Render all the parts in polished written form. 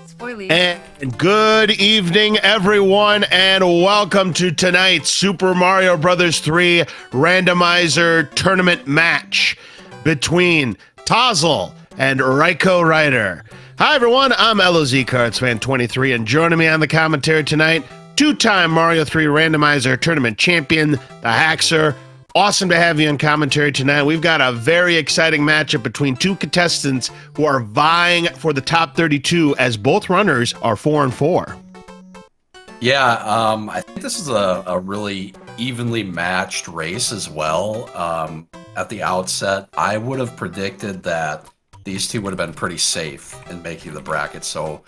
Spoilies. And good evening, everyone, and welcome to tonight's Super Mario Bros. 3 Randomizer tournament match between t0zzle and RaikouRider. Hi, everyone. I'm LOZCardsFan23, and joining me on the commentary tonight, two-time Mario 3 Randomizer tournament champion, the Haxer. Awesome to have you on commentary tonight. We've got a very exciting matchup between two contestants who are vying for the top 32 as both runners are 4-4. Yeah, I think this is a really evenly matched race as well. At the outset, I would have predicted that these two would have been pretty safe in making the bracket. So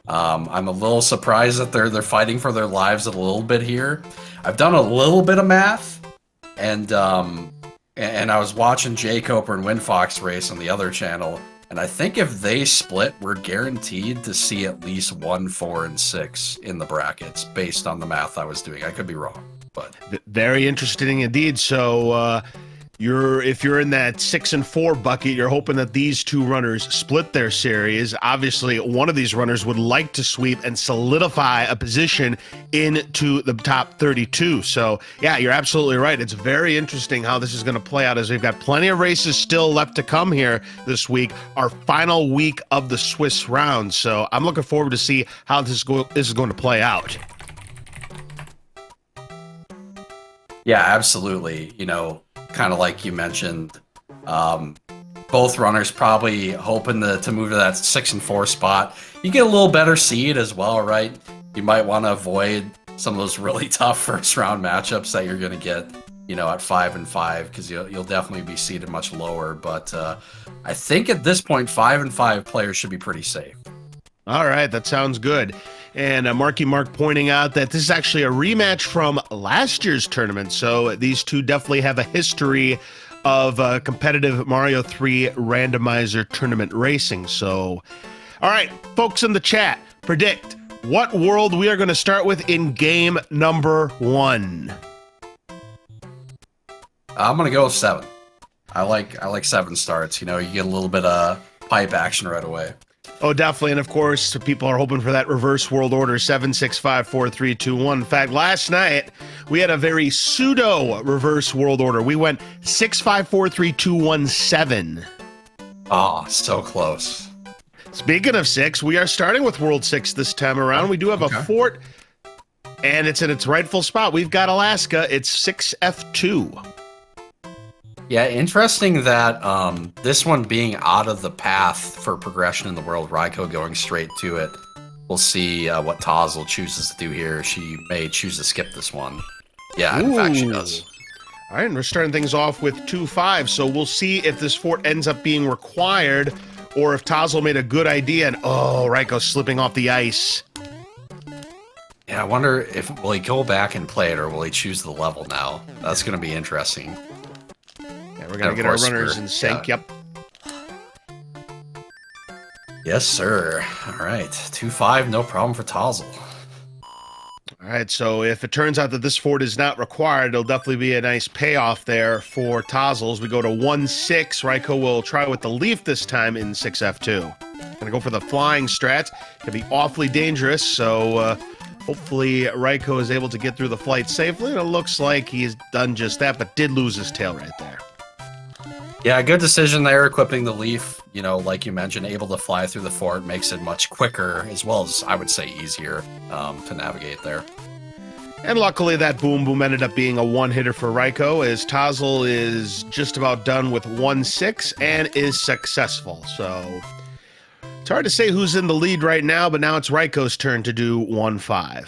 I'm a little surprised that they're fighting for their lives a little bit here. I've done a little bit of math. And I was watching Jacob and Winfox race on the other channel, and I think if they split, we're guaranteed to see at least 1, 4, and 6 in the brackets based on the math I was doing. I could be wrong, but very interesting indeed. So if you're in that 6-4 bucket, you're hoping that these two runners split their series. Obviously, one of these runners would like to sweep and solidify a position into the top 32. So, yeah, you're absolutely right. It's very interesting how this is going to play out, as we've got plenty of races still left to come here this week, our final week of the Swiss round. So I'm looking forward to see how this is going to play out. yeah, absolutely. You know, kind of like you mentioned, both runners probably hoping to move to that 6-4 spot. You get a little better seed as well, right? You might want to avoid some of those really tough first round matchups that you're going to get, you know, at 5-5, because you'll definitely be seeded much lower. But I think at this point, 5-5 players should be pretty safe. All right, that sounds good. And Marky Mark pointing out that this is actually a rematch from last year's tournament, so these two definitely have a history of competitive Mario 3 Randomizer tournament racing. So, all right, folks in the chat, predict what world we are going to start with in game number 1. I'm gonna go with 7. I like 7 starts. You know, you get a little bit of pipe action right away. Oh, definitely. And of course, people are hoping for that reverse world order, 7, 6, 5, 4, 3, 2, 1. In fact, last night, we had a very pseudo reverse world order. We went 6, 5, 4, 3, 2, 1, 7. Oh, so close. Speaking of 6, we are starting with World 6 this time around. We do have a fort, and it's in its rightful spot. We've got Alaska. It's 6F2. Yeah, interesting that this one being out of the path for progression in the world, Raikou going straight to it. We'll see what t0zzle chooses to do here. She may choose to skip this one. Yeah, in fact, she does. All right, and we're starting things off with 2-5, so we'll see if this fort ends up being required or if t0zzle made a good idea and, oh, Raikou's slipping off the ice. Yeah, I wonder if will he go back and play it or will he choose the level now? That's going to be interesting. Yeah, we're going to get our runners in sync, yeah. Yep. Yes, sir. All right, 2-5, no problem for t0zzle. All right, so if it turns out that this fort is not required, it'll definitely be a nice payoff there for t0zzle. As we go to 1-6, Raikou will try with the leaf this time in 6F2. Gonna go for the flying strat. Can be awfully dangerous, so hopefully Raikou is able to get through the flight safely. And it looks like he's done just that, but did lose his tail right there. Yeah, good decision there, equipping the leaf. You know, like you mentioned, able to fly through the fort makes it much quicker, as well as, I would say, easier to navigate there. And luckily, that Boom Boom ended up being a one-hitter for Raikou, as t0zzle is just about done with 1-6 and is successful. So it's hard to say who's in the lead right now, but now it's Raikou's turn to do 1-5.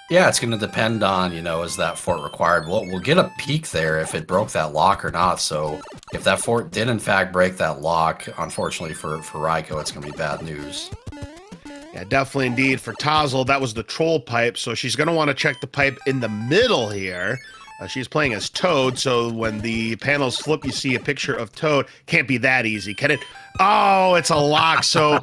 Yeah, it's going to depend on, you know, is that fort required? We'll get a peek there if it broke that lock or not. So if that fort did, in fact, break that lock, unfortunately for Raikou, it's going to be bad news. Yeah, definitely indeed. For t0zzle, that was the troll pipe, so she's going to want to check the pipe in the middle here. She's playing as Toad, so when the panels flip, you see a picture of Toad. Can't be that easy, can it? Oh, it's a lock, so...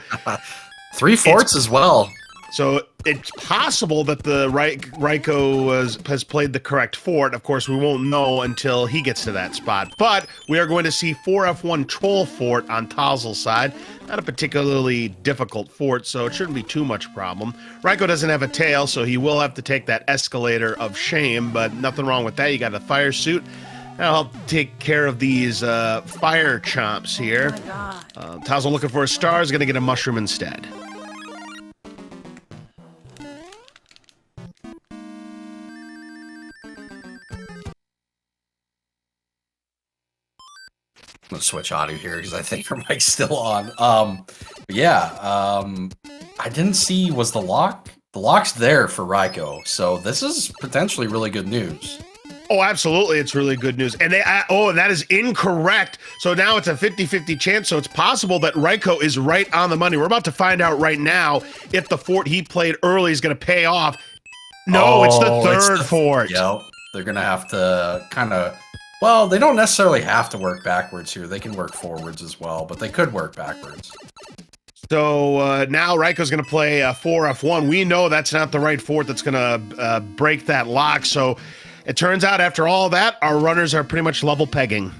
3 forts as well. So it's possible that the Raiko has played the correct fort. Of course, we won't know until he gets to that spot. But we are going to see 4F1 Troll Fort on t0zzle's side. Not a particularly difficult fort, so it shouldn't be too much problem. Raiko doesn't have a tail, so he will have to take that escalator of shame, but nothing wrong with that. You got a fire suit. That'll help take care of these fire chomps here. t0zzle looking for a star is going to get a mushroom instead. I'm gonna switch audio here because I think her mic's still on. I didn't see, was the lock? The lock's there for Raiko, so this is potentially really good news. Oh, absolutely, it's really good news. And and that is incorrect. So now it's a 50-50 chance, so it's possible that Raiko is right on the money. We're about to find out right now if the fort he played early is going to pay off. No, it's the third fort. Yep, they're going to have to kind of... Well, they don't necessarily have to work backwards here. They can work forwards as well, but they could work backwards. So now Raiko's going to play 4F1. We know that's not the right fort that's going to break that lock. So it turns out after all that, our runners are pretty much level pegging.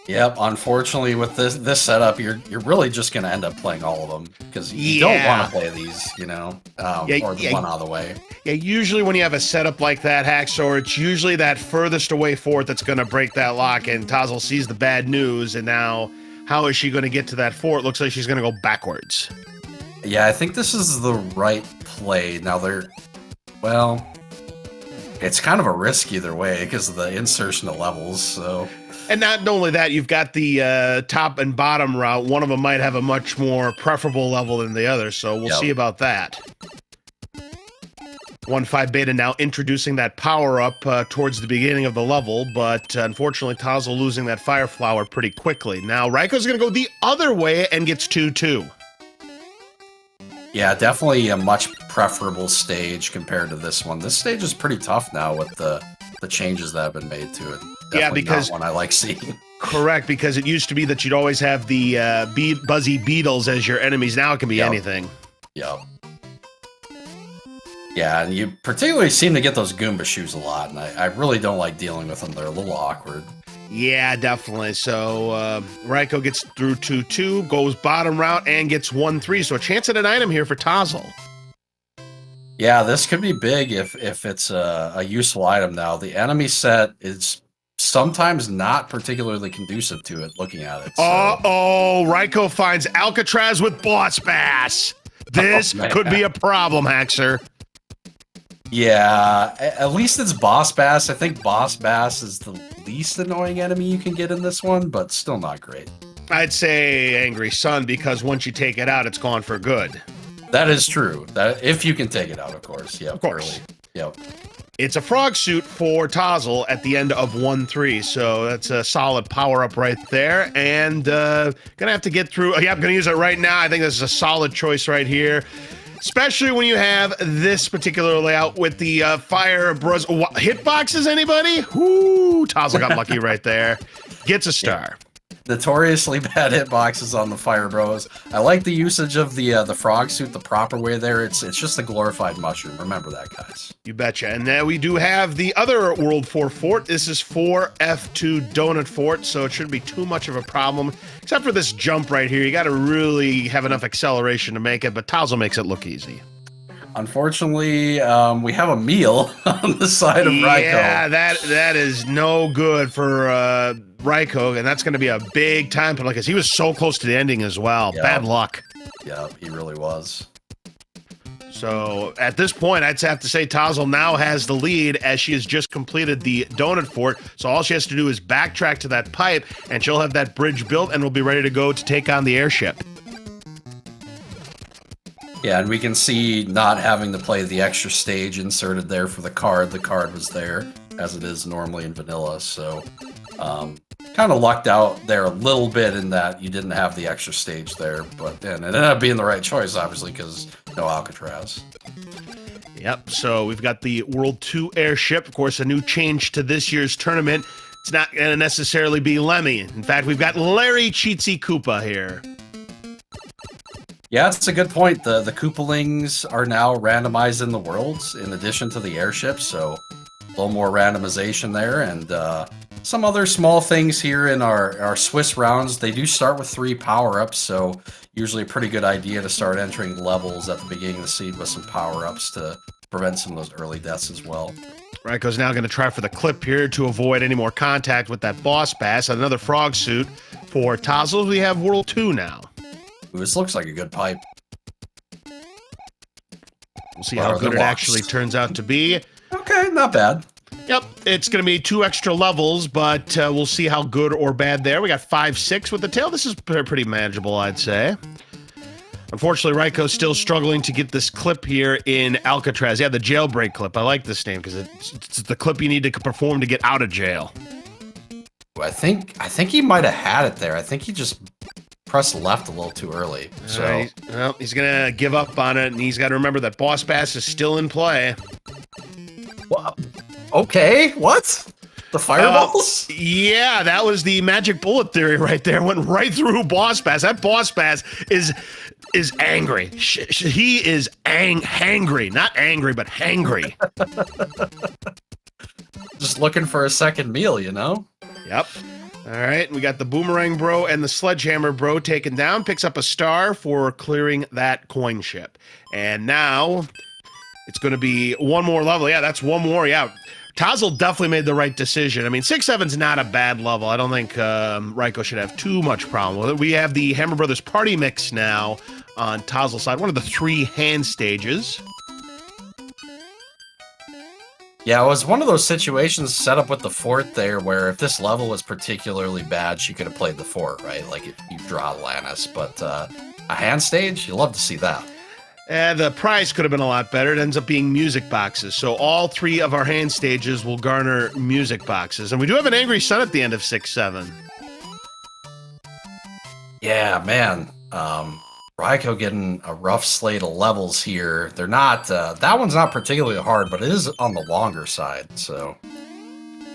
Yep, unfortunately with this setup, you're really just going to end up playing all of them because you don't want to play these, you know, or the one out of the way. Yeah, usually when you have a setup like that, Hacksaw, it's usually that furthest away fort that's going to break that lock, and t0zzle sees the bad news, and now how is she going to get to that fort? Looks like she's going to go backwards. Yeah, I think this is the right play. Now well, it's kind of a risk either way because of the insertion of levels, so... And not only that, you've got the top and bottom route. One of them might have a much more preferable level than the other, so we'll see about that. 1.5 beta now introducing that power-up towards the beginning of the level, but unfortunately, t0zzle losing that fire flower pretty quickly. Now, Raiko's going to go the other way and gets 2-2. Yeah, definitely a much preferable stage compared to this one. This stage is pretty tough now with the changes that have been made to it. Definitely because not one I like seeing. Correct, because it used to be that you'd always have the buzzy beetles as your enemies. Now it can be anything. Yep. Yeah, and you particularly seem to get those Goomba shoes a lot, and I really don't like dealing with them. They're a little awkward. Yeah, definitely. So Raiko gets through 2-2, goes bottom route, and gets 1-3. So a chance at an item here for t0zzle. Yeah, this could be big if it's a useful item now. The enemy set is sometimes not particularly conducive to it, looking at it. So. Uh-oh, Raiko finds Alcatraz with Boss Bass. This could be a problem, Haxer. Yeah, at least it's Boss Bass. I think Boss Bass is the least annoying enemy you can get in this one, but still not great. I'd say Angry Sun, because once you take it out, it's gone for good. That is true. That if you can take it out, of course. Yeah, of course. Early. Yep. It's a frog suit for t0zzle at the end of 1-3, so that's a solid power-up right there. And gonna have to get through. Yeah, I'm gonna use it right now. I think this is a solid choice right here, especially when you have this particular layout with the fire bros. Hitboxes, anybody? Whoo! t0zzle got lucky right there. Gets a star. Yeah. Notoriously bad hitboxes on the Fire Bros. I like the usage of the frog suit the proper way there. It's just a glorified mushroom. Remember that, guys. You betcha. And now we do have the other World 4 fort. This is 4F2 Donut Fort, so it shouldn't be too much of a problem. Except for this jump right here. You got to really have enough acceleration to make it, but t0zzle makes it look easy. Unfortunately, we have a meal on the side of Raiko. Yeah, that is no good for Raiko, and that's going to be a big time penalty because he was so close to the ending as well. Yep. Bad luck. Yeah, he really was. So at this point, I'd have to say t0zzle now has the lead as she has just completed the donut fort. So all she has to do is backtrack to that pipe, and she'll have that bridge built and will be ready to go to take on the airship. Yeah, and we can see not having to play the extra stage inserted there for the card. The card was there, as it is normally in vanilla, so kind of lucked out there a little bit in that you didn't have the extra stage there, but then it ended up being the right choice, obviously, because no Alcatraz. Yep, so we've got the World 2 airship, of course, a new change to this year's tournament. it's not going to necessarily be Lemmy. In fact, we've got Larry Cheatsy Koopa here. Yeah, that's a good point. The Koopalings are now randomized in the worlds in addition to the airships, so a little more randomization there. And some other small things here in our Swiss rounds. They do start with 3 power-ups, so usually a pretty good idea to start entering levels at the beginning of the seed with some power-ups to prevent some of those early deaths as well. Raikou's now going to try for the clip here to avoid any more contact with that boss bass. Another frog suit for t0zzle. We have World 2 now. Ooh, this looks like a good pipe. We'll see how good it actually turns out to be. Okay, not bad. Yep, it's going to be 2 extra levels, but we'll see how good or bad there. We got 5, 6 with the tail. This is pretty manageable, I'd say. Unfortunately, Raikou's still struggling to get this clip here in Alcatraz. Yeah, the jailbreak clip. I like this name because it's the clip you need to perform to get out of jail. I think he might have had it there. I think he just pressed left a little too early. So well, he's going to give up on it, and he's got to remember that boss bass is still in play. Well, okay, what? The fireballs? Yeah, that was the magic bullet theory right there. Went right through boss bass. That boss bass is angry. He is hangry. Not angry, but hangry. Just looking for a second meal, you know? Yep. All right, we got the Boomerang Bro and the Sledgehammer Bro taken down. Picks up a star for clearing that coin ship. And now it's going to be 1 more level. Yeah, that's 1 more. Yeah. t0zzle definitely made the right decision. I mean, 6-7's not a bad level. I don't think Raikou should have too much problem with it. We have the Hammer Brothers Party Mix now on t0zzle's side. One of the 3 hand stages. Yeah, it was one of those situations set up with the fort there where if this level was particularly bad, she could have played the fort, right? Like if you draw Lannis. But a hand stage, you love to see that. The prize could have been a lot better. It ends up being music boxes. So all 3 of our hand stages will garner music boxes. And we do have an Angry Sun at the end of 6-7. Yeah, man. Raikou getting a rough slate of levels here. They're not, that one's not particularly hard, but it is on the longer side, so.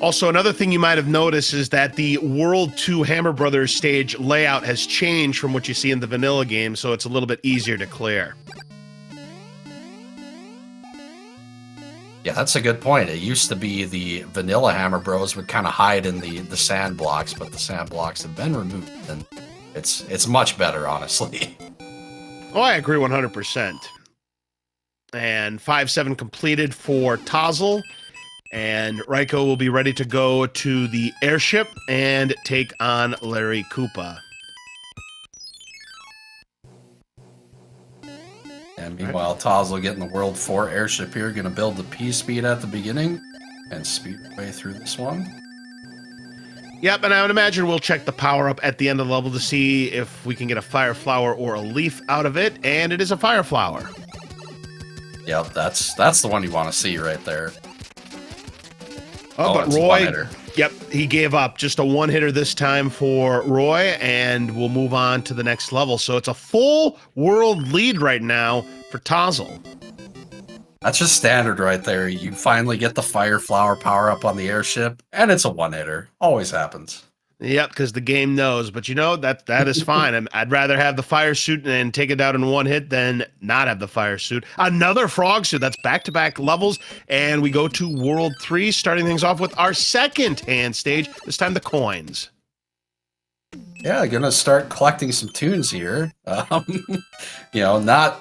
Also, another thing you might have noticed is that the World 2 Hammer Brothers stage layout has changed from what you see in the vanilla game, so it's a little bit easier to clear. Yeah, that's a good point. It used to be the vanilla Hammer Bros would kind of hide in the sand blocks, but the sand blocks have been removed, and it's much better, honestly. Oh, I agree 100%. And 5-7 completed for t0zzle, and Raikou will be ready to go to the airship and take on Larry Koopa. And meanwhile, t0zzle getting the World 4 airship here, going to build the P-speed at the beginning and speed our way through this one. Yep, and I would imagine we'll check the power-up at the end of the level to see if we can get a fire flower or a leaf out of it, and it is a fire flower. Yep, that's the one you want to see right there. Oh, but Roy, yep, he gave up. Just a 1-hitter this time for Roy, and we'll move on to the next level. So it's a full world lead right now for t0zzle. That's just standard right there. You finally get the fire flower power up on the airship, and it's a 1-hitter. Always happens. Yep, because the game knows. But you know, that is fine. I'd rather have the fire suit and take it out in 1 hit than not have the fire suit. Another frog suit. That's back-to-back levels. And we go to World 3, starting things off with our second hand stage, this time the coins. Yeah, gonna start collecting some tunes here. You know, not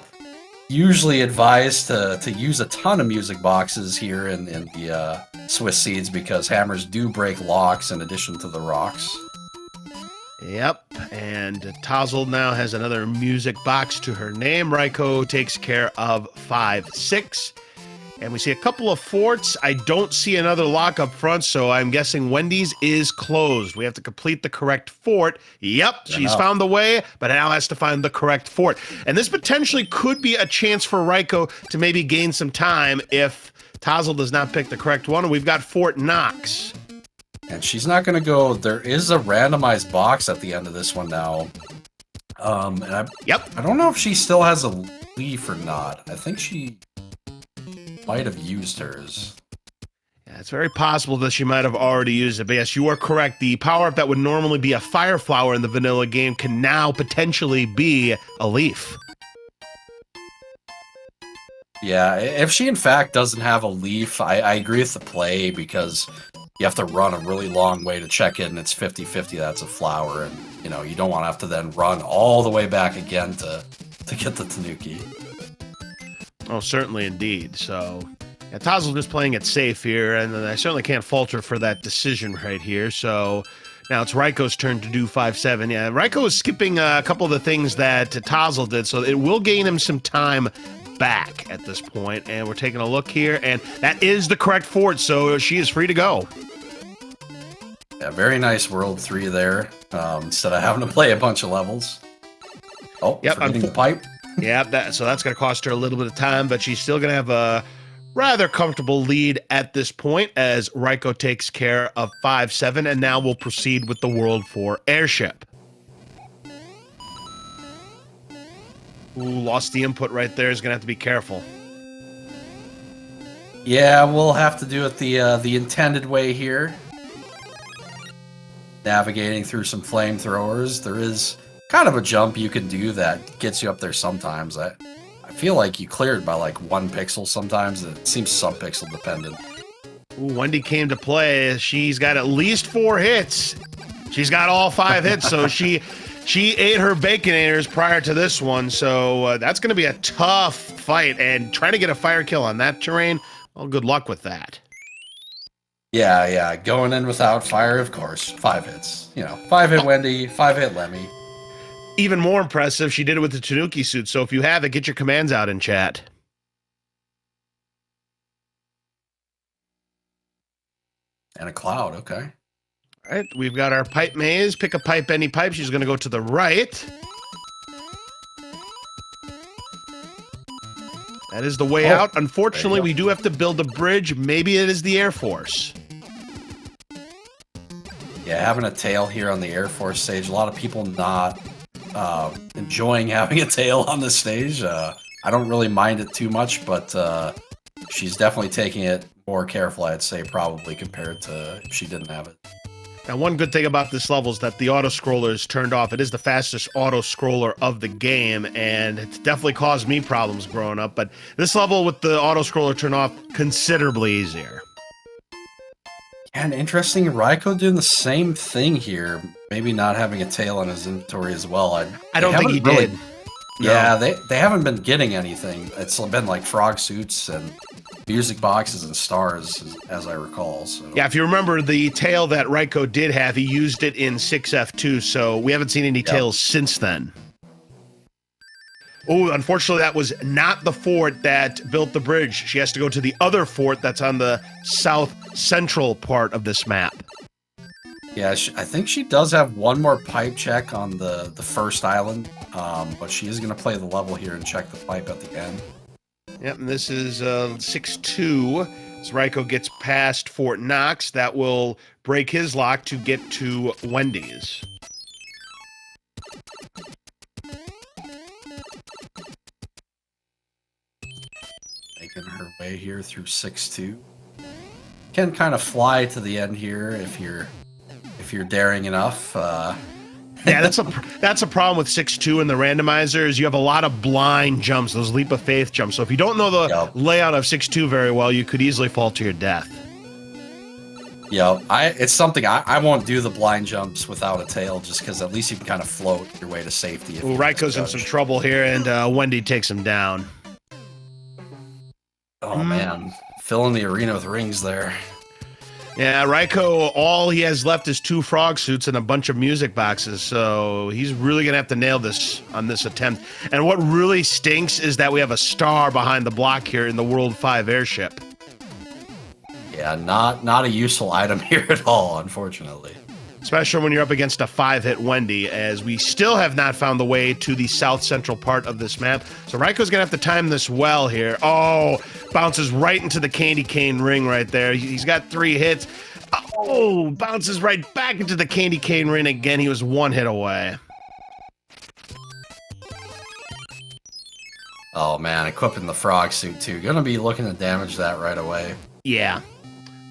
usually advised to use a ton of music boxes here in the Swiss seeds because hammers do break locks in addition to the rocks. Yep, and t0zzle now has another music box to her name. Raikou takes care of 5-6. And we see a couple of forts. I don't see another lock up front, so I'm guessing Wendy's is closed. We have to complete the correct fort. Yep, she's found the way, but now has to find the correct fort. And this potentially could be a chance for Raikou to maybe gain some time if t0zzle does not pick the correct one. And we've got Fort Knox. And she's not going to go. There is a randomized box at the end of this one now. And I don't know if she still has a leaf or not. I think she might have used hers. It's very possible that she might have already used it, but yes, you are correct. The power-up that would normally be a fire flower in the vanilla game can now potentially be a leaf. Yeah, if she in fact doesn't have a leaf, I agree with the play because you have to run a really long way to check in. It's 50-50 that's a flower, and you know you don't want to have to then run all the way back again to get the Tanuki. Oh, certainly indeed. So, yeah, t0zzle just playing it safe here, and I certainly can't fault her for that decision right here. So now it's Raikou's turn to do 5-7. Yeah, Raikou is skipping a couple of the things that t0zzle did, so it will gain him some time back at this point. And we're taking a look here, and that is the correct fort, so she is free to go. Yeah, very nice World 3 there, instead of having to play a bunch of levels. Oh, yep, forgetting the pipe. Yeah, so that's going to cost her a little bit of time, but she's still going to have a rather comfortable lead at this point as Raikou takes care of 5-7, and now we'll proceed with the World 4 airship. Ooh, lost the input right there. Is going to have to be careful. Yeah, we'll have to do it the intended way here. Navigating through some flamethrowers. There is kind of a jump you can do that gets you up there sometimes. I feel like you cleared by like 1 pixel sometimes. It seems sub-pixel dependent. Ooh, Wendy came to play. She's got at least 4 hits. She's got all 5 hits, so she ate her Baconators prior to this one, so that's going to be a tough fight, and trying to get a fire kill on that terrain, well, good luck with that. Yeah, going in without fire, of course. 5 hits. You know, 5-hit Wendy, 5-hit Lemmy. Even more impressive, she did it with the Tanuki suit, so if you have it, get your commands out in chat. And a cloud, okay. All right, we've got our pipe maze. Pick a pipe, any pipe. She's going to go to the right. That is the way out. Unfortunately, we do have to build a bridge. Maybe it is the Air Force. Yeah, having a tail here on the Air Force stage, a lot of people not enjoying having a tail on the stage. I don't really mind it too much, but she's definitely taking it more careful, I'd say, probably, compared to if she didn't have it. Now, one good thing about this level is that the auto-scroller is turned off. It is the fastest auto-scroller of the game, and it's definitely caused me problems growing up, but this level with the auto-scroller turned off, considerably easier. And interesting, Raikou doing the same thing here. Maybe not having a tail in his inventory as well. I don't think he did. Yeah, no. They haven't been getting anything. It's been like frog suits and music boxes and stars, as I recall. So. Yeah, if you remember the tail that Raikou did have, he used it in 6F2, so we haven't seen any tails since then. Oh, unfortunately, that was not the fort that built the bridge. She has to go to the other fort that's on the south central part of this map. Yeah, I think she does have one more pipe check on the first island, but she is going to play the level here and check the pipe at the end. Yep, and this is 6-2. As Raikou gets past Fort Knox, that will break his lock to get to Wendy's. Making her way here through 6-2. Can kind of fly to the end here if you're daring enough. Yeah, that's a problem with 6-2 and the randomizer is you have a lot of blind jumps, those leap of faith jumps. So if you don't know the layout of 6-2 very well, you could easily fall to your death. Yeah, it's something I won't do the blind jumps without a tail, just because at least you can kind of float your way to safety. Well, Raikou's in some trouble here, and Wendy takes him down. Oh man, filling the arena with rings there. Yeah, Raikou, all he has left is 2 frog suits and a bunch of music boxes, so he's really going to have to nail this on this attempt. And what really stinks is that we have a star behind the block here in the World 5 airship. Yeah, not a useful item here at all, unfortunately. Especially when you're up against a 5-hit Wendy, as we still have not found the way to the south central part of this map. So Raikou's going to have to time this well here. Oh, bounces right into the candy cane ring right there. He's got 3 hits. Oh, bounces right back into the candy cane ring again. He was 1 hit away. Oh man, equipping the frog suit too. Gonna be looking to damage that right away. Yeah.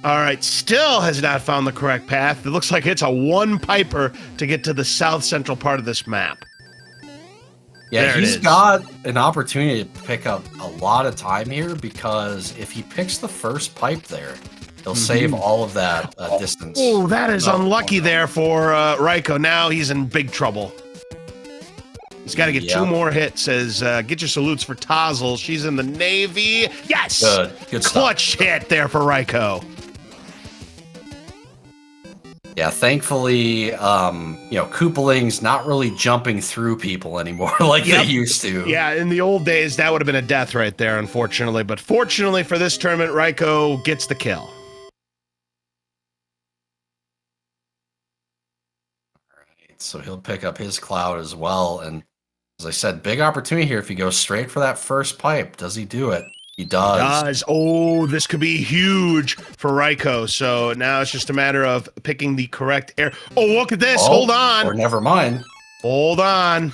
All right, still has not found the correct path. It looks like it's a one piper to get to the south central part of this map. Yeah, There it he's is. got an opportunity to pick up a lot of time here because if he picks the first pipe there, he'll save all of that distance. Oh, that is No, unlucky no. there for Raiko. Now he's in big trouble. He's got to get 2 more hits. As get your salutes for t0zzle. She's in the Navy. Yes! Good Clutch hit there for Raiko. Yeah, thankfully, Koopaling's not really jumping through people anymore like they used to. Yeah, in the old days, that would have been a death right there, unfortunately. But fortunately for this tournament, Raiko gets the kill. All right, so he'll pick up his cloud as well. And as I said, big opportunity here if he goes straight for that first pipe. Does he do it? He does. Oh, this could be huge for Raiko. So now it's just a matter of picking the correct air. Oh, look at this. Hold on. Or never mind. Hold on.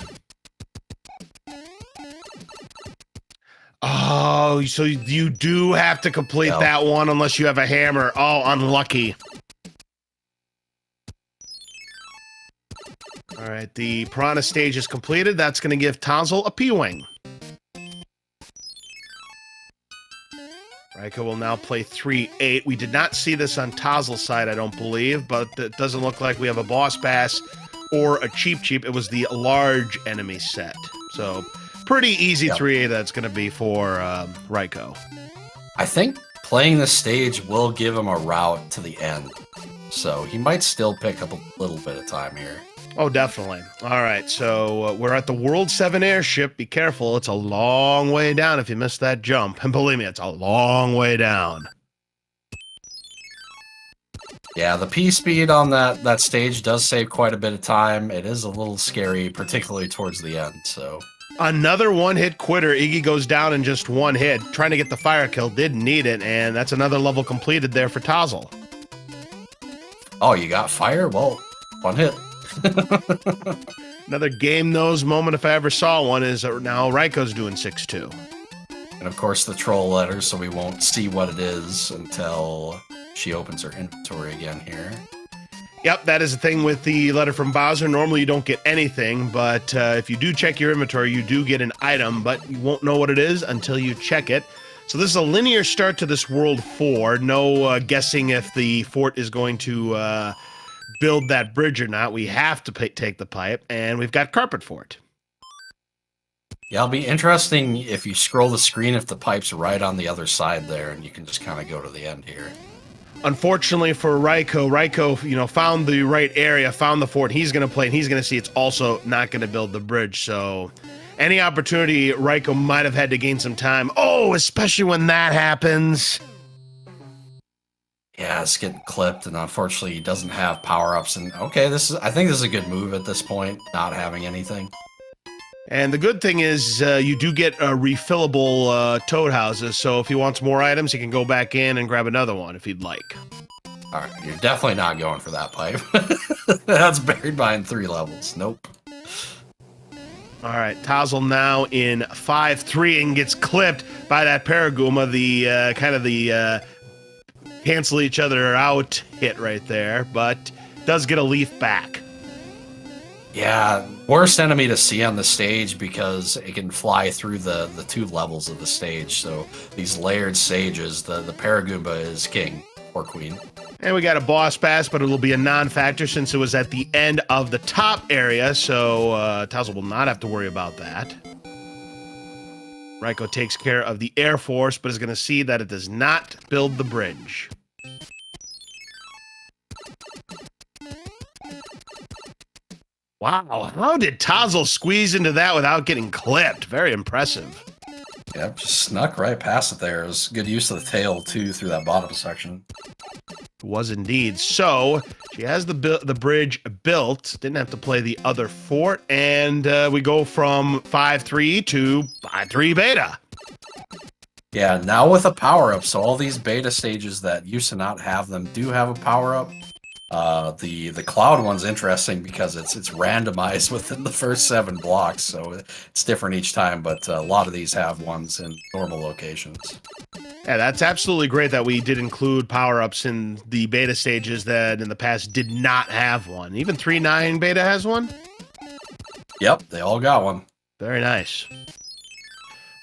Oh, so you do have to complete that one unless you have a hammer. Oh, unlucky. All right, the Piranha stage is completed. That's going to give t0zzle a P-Wing. Raiko will now play 3-8. We did not see this on t0zzle's side, I don't believe, but it doesn't look like we have a Boss Bass or a Cheep Cheep. It was the large enemy set. So pretty easy 3-8 that's going to be for Raiko. I think playing this stage will give him a route to the end. So he might still pick up a little bit of time here. Oh, definitely. All right, so we're at the World 7 airship. Be careful. It's a long way down if you miss that jump. And believe me, it's a long way down. Yeah, the P-speed on that stage does save quite a bit of time. It is a little scary, particularly towards the end, so... Another one-hit quitter. Iggy goes down in just one hit. Trying to get the fire kill. Didn't need it, and that's another level completed there for t0zzle. Oh, you got fire? Well, one hit. Another game nose moment, if I ever saw one, is now Raiko's doing 6-2. And of course the troll letter, so we won't see what it is until she opens her inventory again here. Yep, that is the thing with the letter from Bowser. Normally you don't get anything, but if you do check your inventory, you do get an item, but you won't know what it is until you check it. So this is a linear start to this World 4. No guessing if the fort is going to... build that bridge or not. We have to take the pipe, and we've got carpet for it. Yeah, it'll be interesting if you scroll the screen if the pipe's right on the other side there, and you can just kind of go to the end here. Unfortunately for Raiko, found the right area, found the fort. He's going to play, and he's going to see it's also not going to build the bridge. So any opportunity Raiko might have had to gain some time. Oh, especially when that happens. Yeah, it's getting clipped, and unfortunately he doesn't have power-ups. And okay, I think this is a good move at this point, not having anything. And the good thing is you do get refillable toad houses, so if he wants more items, he can go back in and grab another one if he'd like. All right, you're definitely not going for that pipe. That's buried behind 3 levels. Nope. All right, t0zzle now in 5-3 and gets clipped by that Paraguma, the kind of the cancel each other out hit right there, but does get a leaf back. Yeah, worst enemy to see on the stage because it can fly through the 2 levels of the stage. So these layered stages, the Paragoomba is king or queen. And we got a boss pass, but it'll be a non-factor since it was at the end of the top area, so t0zzle will not have to worry about that. Raiko takes care of the Air Force, but is going to see that it does not build the bridge. Wow, how did t0zzle squeeze into that without getting clipped? Very impressive. Yep, just snuck right past it there. It was good use of the tail, too, through that bottom section. It was indeed. So, she has the bridge built. Didn't have to play the other fort. And we go from 5-3 to 5-3 beta. Yeah, now with a power-up. So all these beta stages that used to not have them do have a power-up. The cloud one's interesting because it's randomized within the first 7 blocks, so it's different each time, but a lot of these have ones in normal locations. Yeah, that's absolutely great that we did include power-ups in the beta stages that in the past did not have one. Even 3.9 beta has one? Yep, they all got one. Very nice.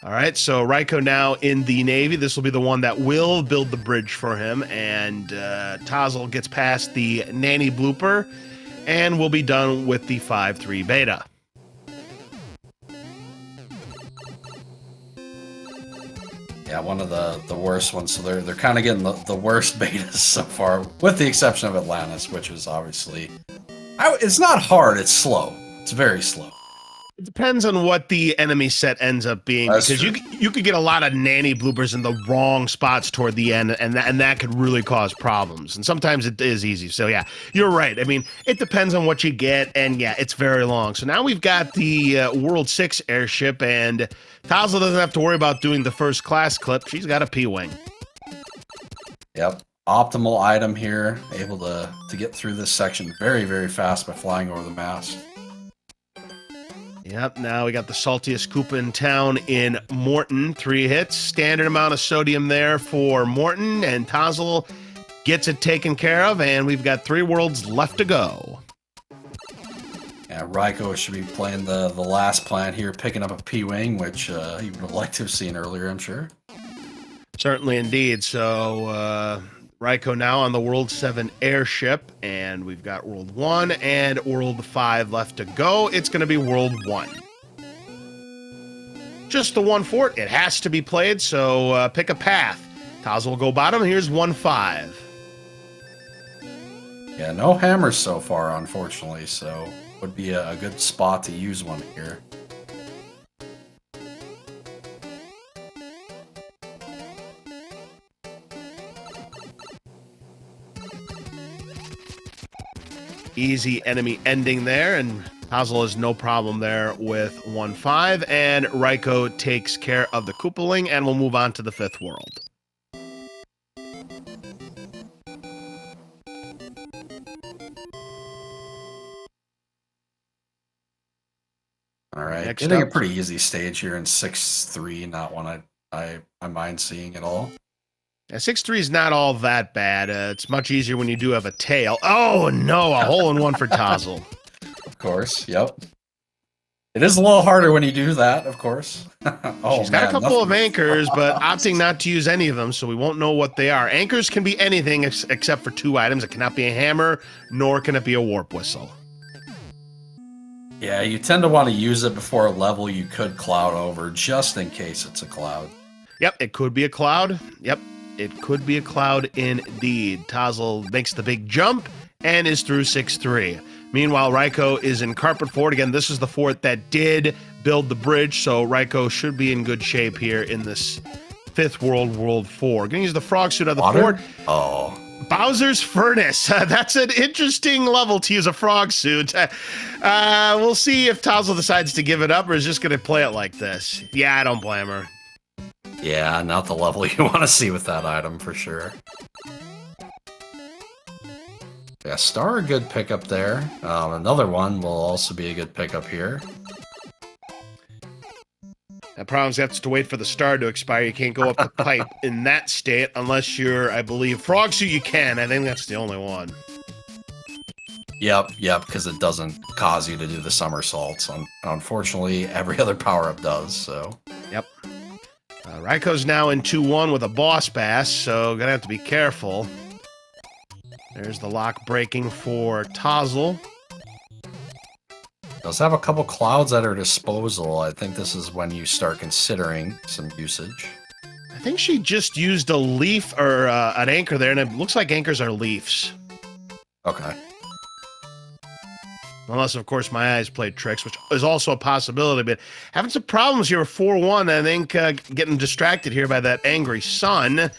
All right, so Raikou now in the Navy. This will be the one that will build the bridge for him, and t0zzle gets past the nanny blooper, and we'll be done with the 5.3 beta. Yeah, one of the worst ones. So they're kind of getting the worst betas so far, with the exception of Atlantis, which was obviously... it's not hard, it's slow. It's very slow. It depends on what the enemy set ends up being, That's because true. you could get a lot of nanny bloopers in the wrong spots toward the end, and that could really cause problems. And sometimes it is easy. So yeah, you're right. I mean, it depends on what you get, and yeah, it's very long. So now we've got the World 6 airship, and t0zzle doesn't have to worry about doing the first class clip. She's got a P-wing. Yep. Optimal item here, able to get through this section very, very fast by flying over the mast. Yep, now we got the saltiest Koopa in town in Morton. 3 hits, standard amount of sodium there for Morton, and t0zzle gets it taken care of, and we've got 3 worlds left to go. Yeah, Raikou should be playing the last plant here, picking up a P-wing, which he would have liked to have seen earlier, I'm sure. Certainly indeed. So Raikou now on the World 7 airship, and we've got World 1 and World 5 left to go. It's going to be World 1. Just the one fort. It has to be played, so pick a path. t0zzle will go bottom. Here's 1-5. Yeah, no hammers so far, unfortunately, so would be a good spot to use one here. Easy enemy ending there, and t0zzle has no problem there with 1-5, and Raikou takes care of the Koopaling, and we'll move on to the 5th world. All right, Next getting up. a pretty easy stage here in 6-3, not one I mind seeing at all. Yeah, 6-3 is not all that bad. It's much easier when you do have a tail. Oh, no, a hole-in-one for t0zzle. Of course, yep. It is a little harder when you do that, of course. Oh, She's got man, a couple of nothing. anchors, but opting not to use any of them, so we won't know what they are. Anchors can be anything except for 2 items. It cannot be a hammer, nor can it be a warp whistle. Yeah, you tend to want to use it before a level you could cloud over, just in case it's a cloud. Yep, it could be a cloud. Yep, it could be a cloud indeed. t0zzle makes the big jump and is through 6-3. Meanwhile, Raikou is in Carpet Fort. Again, this is the fort that did build the bridge, so Raikou should be in good shape here in this 5th world, World 4. Gonna use the frog suit on the fort. Oh. Bowser's Furnace. That's an interesting level to use a frog suit. We'll see if t0zzle decides to give it up or is just going to play it like this. Yeah, I don't blame her. Yeah, not the level you want to see with that item, for sure. Yeah, star, a good pickup there. Another one will also be a good pickup here. The problem is you have to wait for the star to expire. You can't go up the pipe in that state unless you're, I believe, frog suit you can. I think that's the only one. Yep, because it doesn't cause you to do the somersaults. Unfortunately, every other power-up does, so... Yep. Raikou's now in 2-1 with a boss bass, so gonna have to be careful. There's the lock breaking for t0zzle. Does have a couple clouds at her disposal. I think this is when you start considering some usage. I think she just used a leaf or an anchor there, and it looks like anchors are leaves. Okay. Unless, of course, my eyes played tricks, which is also a possibility. But having some problems here with 4-1, I think, getting distracted here by that angry sun.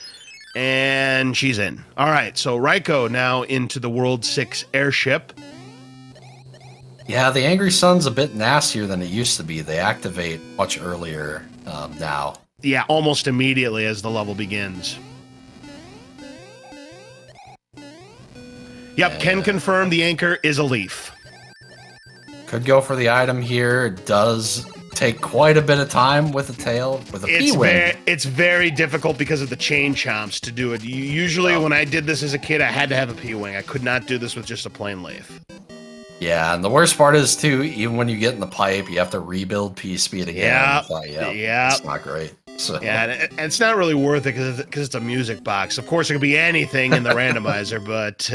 And she's in. All right, so Raikou now into the World 6 airship. Yeah, the Angry Sun's a bit nastier than it used to be. They activate much earlier now. Yeah, almost immediately as the level begins. Yep, can confirm the anchor is a leaf. Could go for the item here. It does take quite a bit of time with a tail, with a P-wing. It's very difficult because of the chain chomps to do it. Usually when I did this as a kid, I had to have a P-wing. I could not do this with just a plain lathe. Yeah, and the worst part is, too, even when you get in the pipe, you have to rebuild P-speed again. Yeah. It's not great. So. Yeah, and it's not really worth it because it's a music box. Of course, it could be anything in the randomizer, but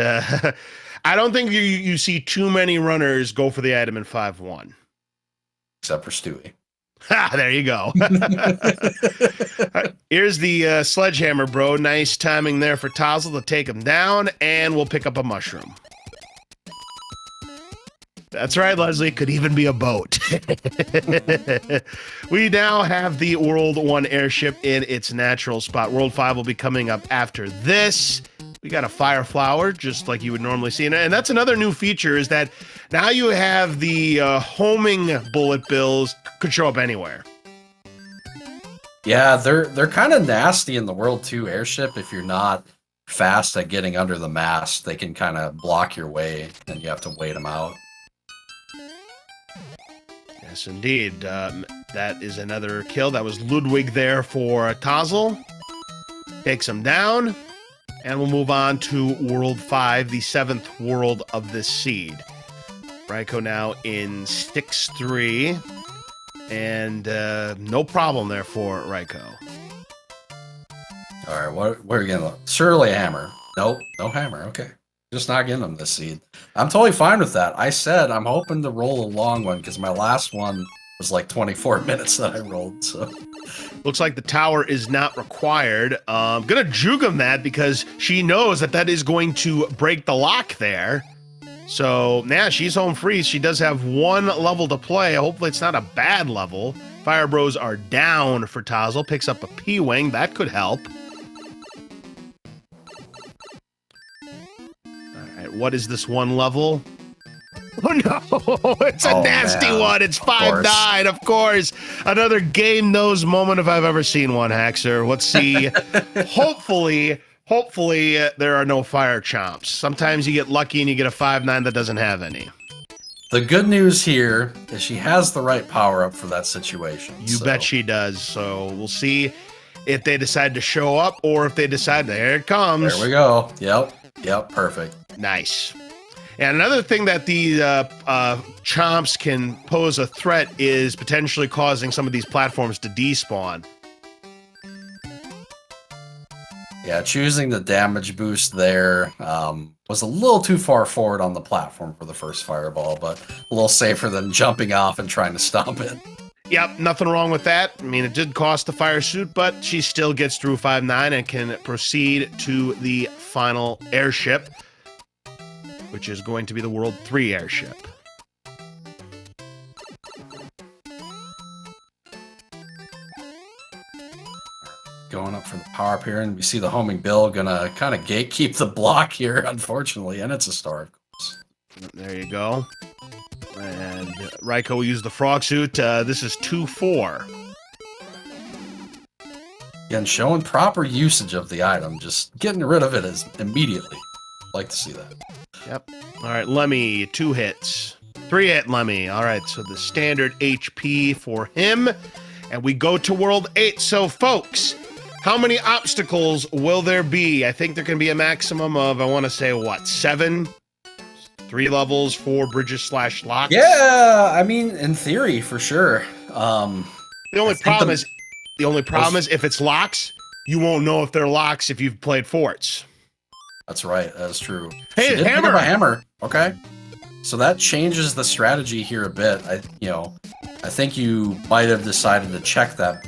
I don't think you see too many runners go for the item in 5-1. Except for Stewie. Ha, there you go. Here's the sledgehammer, bro. Nice timing there for t0zzle to take him down, and we'll pick up a mushroom. That's right, Leslie. Could even be a boat. We now have the World 1 airship in its natural spot. World 5 will be coming up after this. We got a fire flower, just like you would normally see. And that's another new feature, is that now you have the homing bullet bills could show up anywhere. Yeah, they're kind of nasty in the World 2 airship. If you're not fast at getting under the mast, they can kind of block your way, and you have to wait them out. Yes, indeed. That is another kill. That was Ludwig there for t0zzle. Takes him down. And we'll move on to World 5, the 7th world of this seed. Raikou now in 6-3. And no problem there for Raikou. All right, what are you going to... Surely a hammer. Nope, no hammer. Okay. Just not getting them this seed. I'm totally fine with that. I said I'm hoping to roll a long one because my last one was like 24 minutes that I rolled. So looks like the tower is not required. I'm gonna juke him that because she knows that is going to break the lock there. So yeah, she's home free. She does have one level to play. Hopefully it's not a bad level. Fire Bros are down for t0zzle. Picks up a P-wing. That could help. What is this one level? Oh no, it's a nasty one. It's 5-9, of course. Another game nose moment if I've ever seen one, Haxer. Let's see. Hopefully there are no fire chomps. Sometimes you get lucky and you get a 5-9 that doesn't have any. The good news here is she has the right power up for that situation. You bet she does. So we'll see if they decide to show up or if they decide, there it comes. There we go. Yep, perfect. Nice. And another thing that the chomps can pose a threat is potentially causing some of these platforms to despawn. Yeah, choosing the damage boost there was a little too far forward on the platform for the first fireball, but a little safer than jumping off and trying to stomp it. Yep, nothing wrong with that. I mean, it did cost the fire suit, but she still gets through 5-9 and can proceed to the final airship, which is going to be the World 3 airship. Going up for the power up here, and we see the homing bill gonna kind of gatekeep the block here, unfortunately, and it's a star, of course. There you go. And Raikou will use the frog suit. This is 2-4. Again, showing proper usage of the item, just getting rid of it is immediately. Like to see that. Yep. All right, Lemmy, 2 hits. 3-hit Lemmy. All right, so the standard HP for him. And we go to World 8. So, folks, how many obstacles will there be? I think there can be a maximum of, I want to say, what, 7? 3 levels, 4 bridges / locks. Yeah, I mean, in theory, for sure. The only problem is if it's locks, you won't know if they're locks if you've played forts. That's right. That's true. Hey, she did hammer! Pick up a hammer. Okay. So that changes the strategy here a bit. I think you might have decided to check that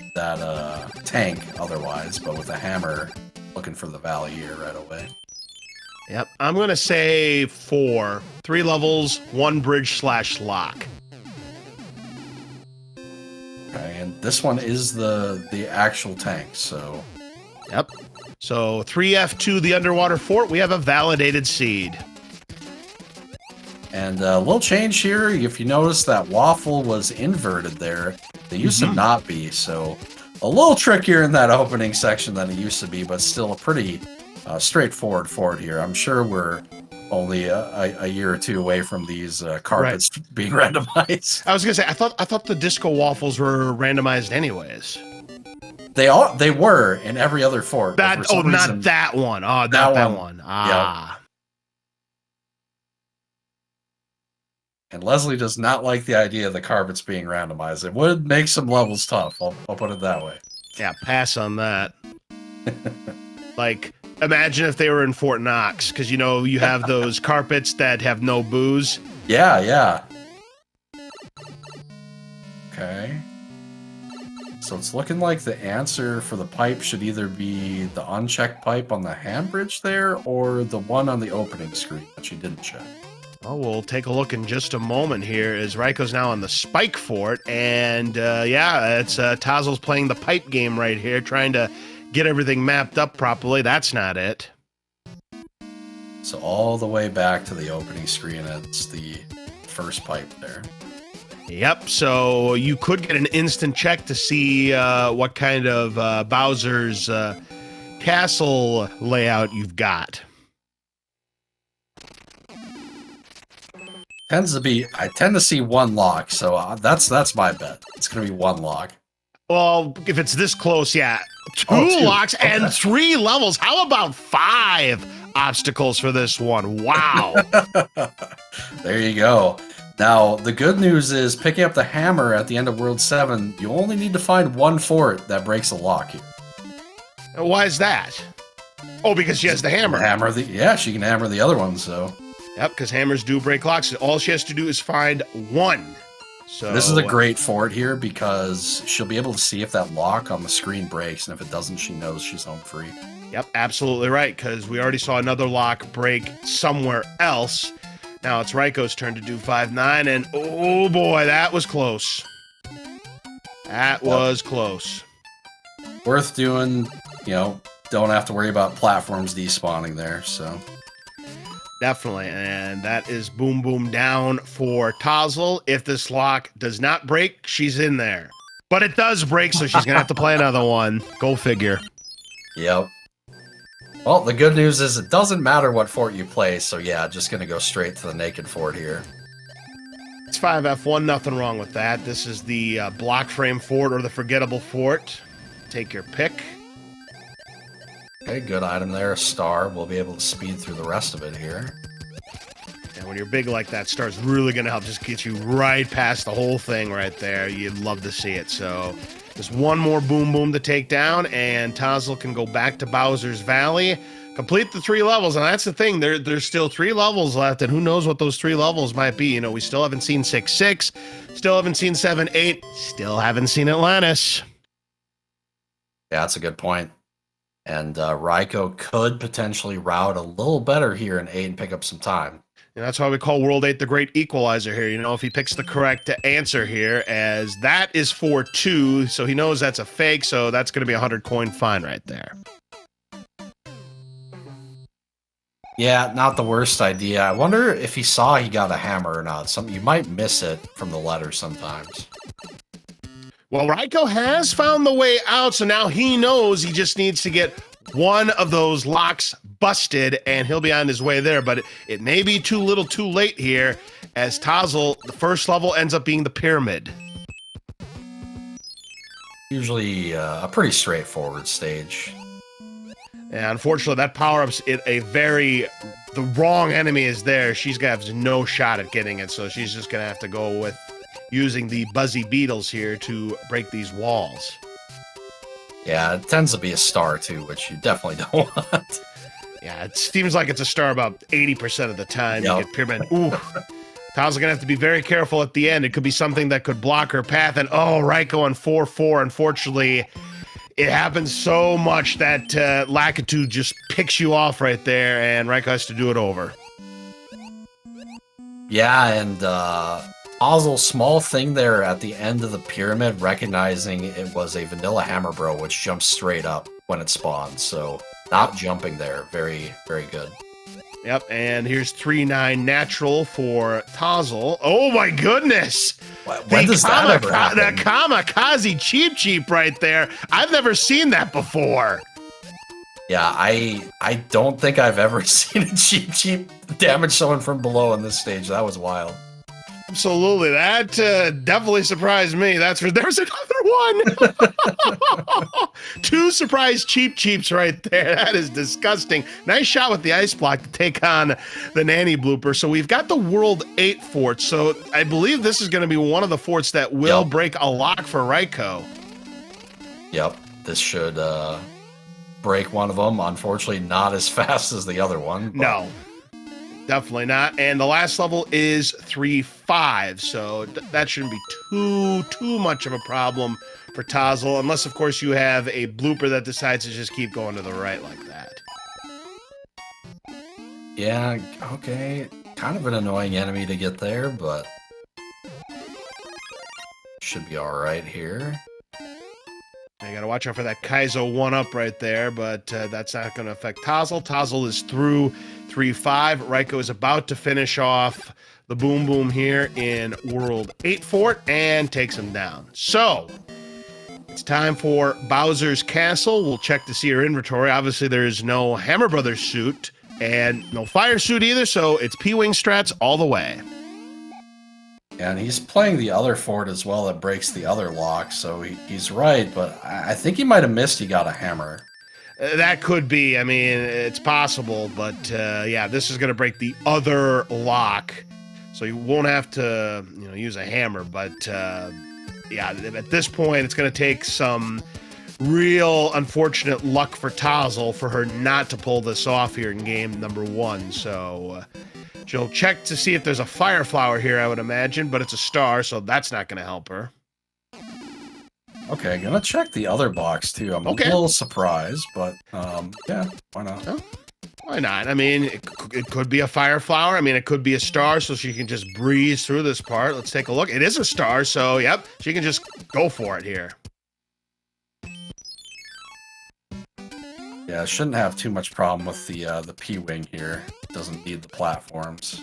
tank otherwise, but with a hammer, looking for the valley here right away. Yep, I'm gonna say 4. 3 levels, 1 bridge / lock. Okay, and this one is the actual tank, so. Yep. So 3F2, the underwater fort, we have a validated seed. And a little change here, if you notice that waffle was inverted there, they used to not be, so a little trickier in that opening section than it used to be, but still a pretty straightforward fort here. I'm sure we're only a year or two away from these carpets being randomized. I was gonna say I thought the disco waffles were randomized anyways. They were in every other fort. That reason, not that one. Oh, not that one. Ah. Yep. And Leslie does not like the idea of the carpets being randomized. It would make some levels tough. I'll put it that way. Yeah, pass on that. Like, imagine if they were in Fort Knox, because you know you have those carpets that have no booze. Yeah, yeah. Okay. So it's looking like the answer for the pipe should either be the unchecked pipe on the hand bridge there, or the one on the opening screen that you didn't check. Oh, we'll take a look in just a moment here as Raikou's now on the spike fort. And yeah, it's t0zzle's playing the pipe game right here, trying to get everything mapped up properly. That's not it. So all the way back to the opening screen, it's the first pipe there. Yep, so you could get an instant check to see what kind of Bowser's castle layout you've got. I tend to see one lock, so that's my bet. It's gonna be one lock. Well, if it's this close, yeah. Two locks and 3 levels. How about 5 obstacles for this one? Wow. There you go. Now, the good news is picking up the hammer at the end of World 7, you only need to find one fort that breaks a lock here. Why is that? Oh, because she has the hammer. Yeah, she can hammer the other one, so. Yep, because hammers do break locks. All she has to do is find one. So this is a great fort here because she'll be able to see if that lock on the screen breaks, and if it doesn't, she knows she's home free. Yep, absolutely right, because we already saw another lock break somewhere else. Now it's Raikou's turn to do 5-9, and oh boy, that was close. That was close. Worth doing, you know, don't have to worry about platforms despawning there, so. Definitely, and that is boom boom down for t0zzle. If this lock does not break, she's in there. But it does break, so she's gonna have to play another one. Go figure. Yep. Well, the good news is it doesn't matter what fort you play, so yeah, just gonna go straight to the naked fort here. It's 5F1, nothing wrong with that. This is the block frame fort or the forgettable fort. Take your pick. Okay, good item there, a star. We'll be able to speed through the rest of it here. And when you're big like that, star's really going to help just get you right past the whole thing right there. You'd love to see it. So just one more boom boom to take down, and t0zzle can go back to Bowser's Valley, complete the 3 levels. And that's the thing. There's still 3 levels left, and who knows what those 3 levels might be. You know, we still haven't seen 6-6, still haven't seen 7-8, still haven't seen Atlantis. Yeah, that's a good point. And Raikou could potentially route a little better here in 8 and pick up some time. And that's why we call World 8 the great equalizer here. You know, if he picks the correct answer here, as that is for 2, so he knows that's a fake, so that's going to be a 100-coin fine right there. Yeah, not the worst idea. I wonder if he saw he got a hammer or not. You might miss it from the letter sometimes. Well, Raikou has found the way out, so now he knows he just needs to get one of those locks busted, and he'll be on his way there. But it may be too little too late here, as t0zzle, the first level ends up being the pyramid. Usually a pretty straightforward stage. And unfortunately, that power-up's the wrong enemy is there. She's going to have no shot at getting it, so she's just going to have to go with using the buzzy beetles here to break these walls. Yeah, it tends to be a star too, which you definitely don't want. Yeah, it seems like it's a star about 80% of the time. Yep. You get pyramid. Ooh. t0zzle's gonna have to be very careful at the end. It could be something that could block her path. And oh, Raikou on 4-4. Unfortunately, it happens so much that Lakitu just picks you off right there, and Raikou has to do it over. Yeah, and t0zzle, small thing there at the end of the pyramid, recognizing it was a vanilla hammer bro, which jumps straight up when it spawns. So not jumping there. Very, very good. Yep, and here's 3-9 natural for t0zzle. Oh my goodness! When does that ever happen? The kamikaze cheap right there. I've never seen that before. Yeah, I don't think I've ever seen a cheap damage someone from below on this stage. That was wild. Absolutely, that definitely surprised me. There's another one. Two surprise cheeps right there. That is disgusting. Nice shot with the ice block to take on the nanny blooper. So we've got the World 8 fort. So I believe this is going to be one of the forts that will break a lock for Raikou. Yep, this should break one of them. Unfortunately, not as fast as the other one. But... No. Definitely not. And the last level is 3-5, so that shouldn't be too much of a problem for t0zzle, unless, of course, you have a blooper that decides to just keep going to the right like that. Yeah, okay. Kind of an annoying enemy to get there, but should be all right here. You gotta watch out for that Kaizo 1-up right there, but that's not going to affect t0zzle. t0zzle is through 3-5. Raikou is about to finish off the Boom Boom here in World 8 fort and takes him down. So, it's time for Bowser's Castle. We'll check to see her inventory. Obviously, there's no Hammer Brothers suit and no Fire suit either, so it's P-Wing strats all the way. And he's playing the other fort as well that breaks the other lock, so he's right, but I think he might have missed he got a hammer. That could be. I mean, it's possible, but yeah, this is going to break the other lock, so you won't have to, use a hammer. But yeah, at this point, it's going to take some real unfortunate luck for t0zzle for her not to pull this off here in game number 1. So she'll check to see if there's a fire flower here, I would imagine, but it's a star, so that's not going to help her. Okay, gonna check the other box too. I'm a little surprised, but yeah, why not? Oh, why not? I mean, it could be a fire flower. I mean, it could be a star, so she can just breeze through this part. Let's take a look. It is a star, so yep, she can just go for it here. Yeah, shouldn't have too much problem with the P-Wing here. Doesn't need the platforms.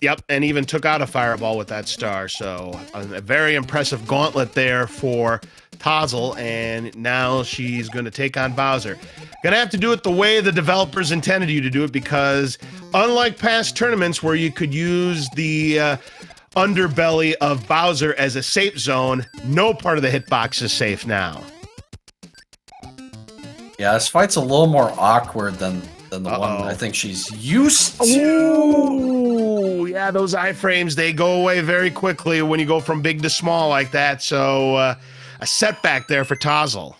Yep, and even took out a fireball with that star, so a very impressive gauntlet there for t0zzle, and now she's going to take on Bowser. Gonna have to do it the way the developers intended you to do it, because unlike past tournaments where you could use the underbelly of Bowser as a safe zone, no part of the hitbox is safe now. Yeah, this fight's a little more awkward than the one I think she's used to. Ooh, yeah, those iframes, they go away very quickly when you go from big to small like that, so a setback there for t0zzle.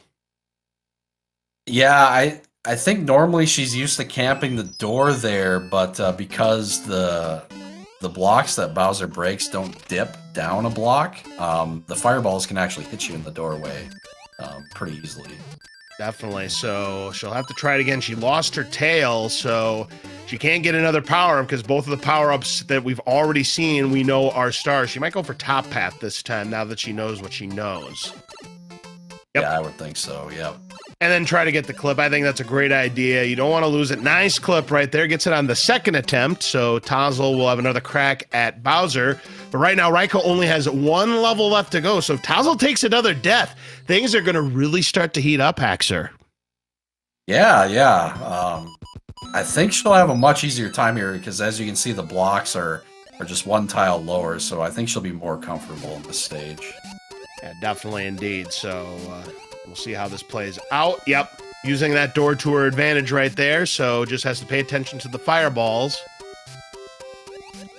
Yeah, I think normally she's used to camping the door there, but because the blocks that Bowser breaks don't dip down a block, the fireballs can actually hit you in the doorway pretty easily. Definitely, so she'll have to try it again. She lost her tail, so she can't get another power-up because both of the power-ups that we've already seen we know are stars. She might go for Top Path this time now that she knows what she knows. Yep. Yeah, I would think so, yep. And then try to get the clip. I think that's a great idea. You don't want to lose it. Nice clip right there. Gets it on the second attempt, so t0zzle will have another crack at Bowser. But right now, Raikou only has one level left to go, so if t0zzle takes another death, things are going to really start to heat up, Haxer. Yeah. I think she'll have a much easier time here, because as you can see, the blocks are just one tile lower, so I think she'll be more comfortable in this stage. Yeah, definitely indeed. So we'll see how this plays out. Yep, using that door to her advantage right there, so just has to pay attention to the fireballs.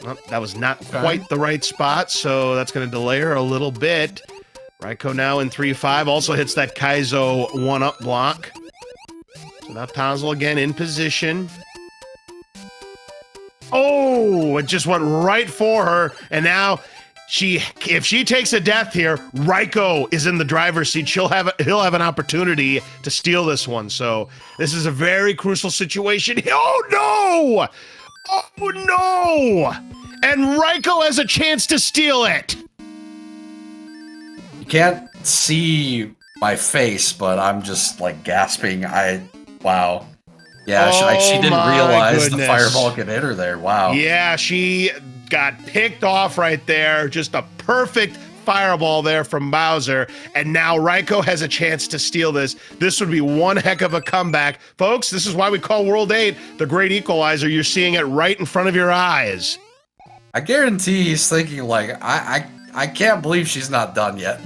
Well, that was not quite the right spot, so that's going to delay her a little bit. Raikou now in 3-5, also hits that Kaizo 1-up block. So now t0zzle again in position. Oh, it just went right for her, and now if she takes a death here, Raikou is in the driver's seat. He'll have an opportunity to steal this one. So this is a very crucial situation. Oh no! Oh no! And Raikou has a chance to steal it. You can't see my face, but I'm just like gasping. Wow. Yeah, she didn't realize the fireball could hit her there. Wow. Yeah, she got picked off right there. Just a perfect fireball there from Bowser, and now Raiko has a chance to steal this. This would be one heck of a comeback. Folks, this is why we call World 8 the Great Equalizer. You're seeing it right in front of your eyes. I guarantee he's thinking, like, I can't believe she's not done yet.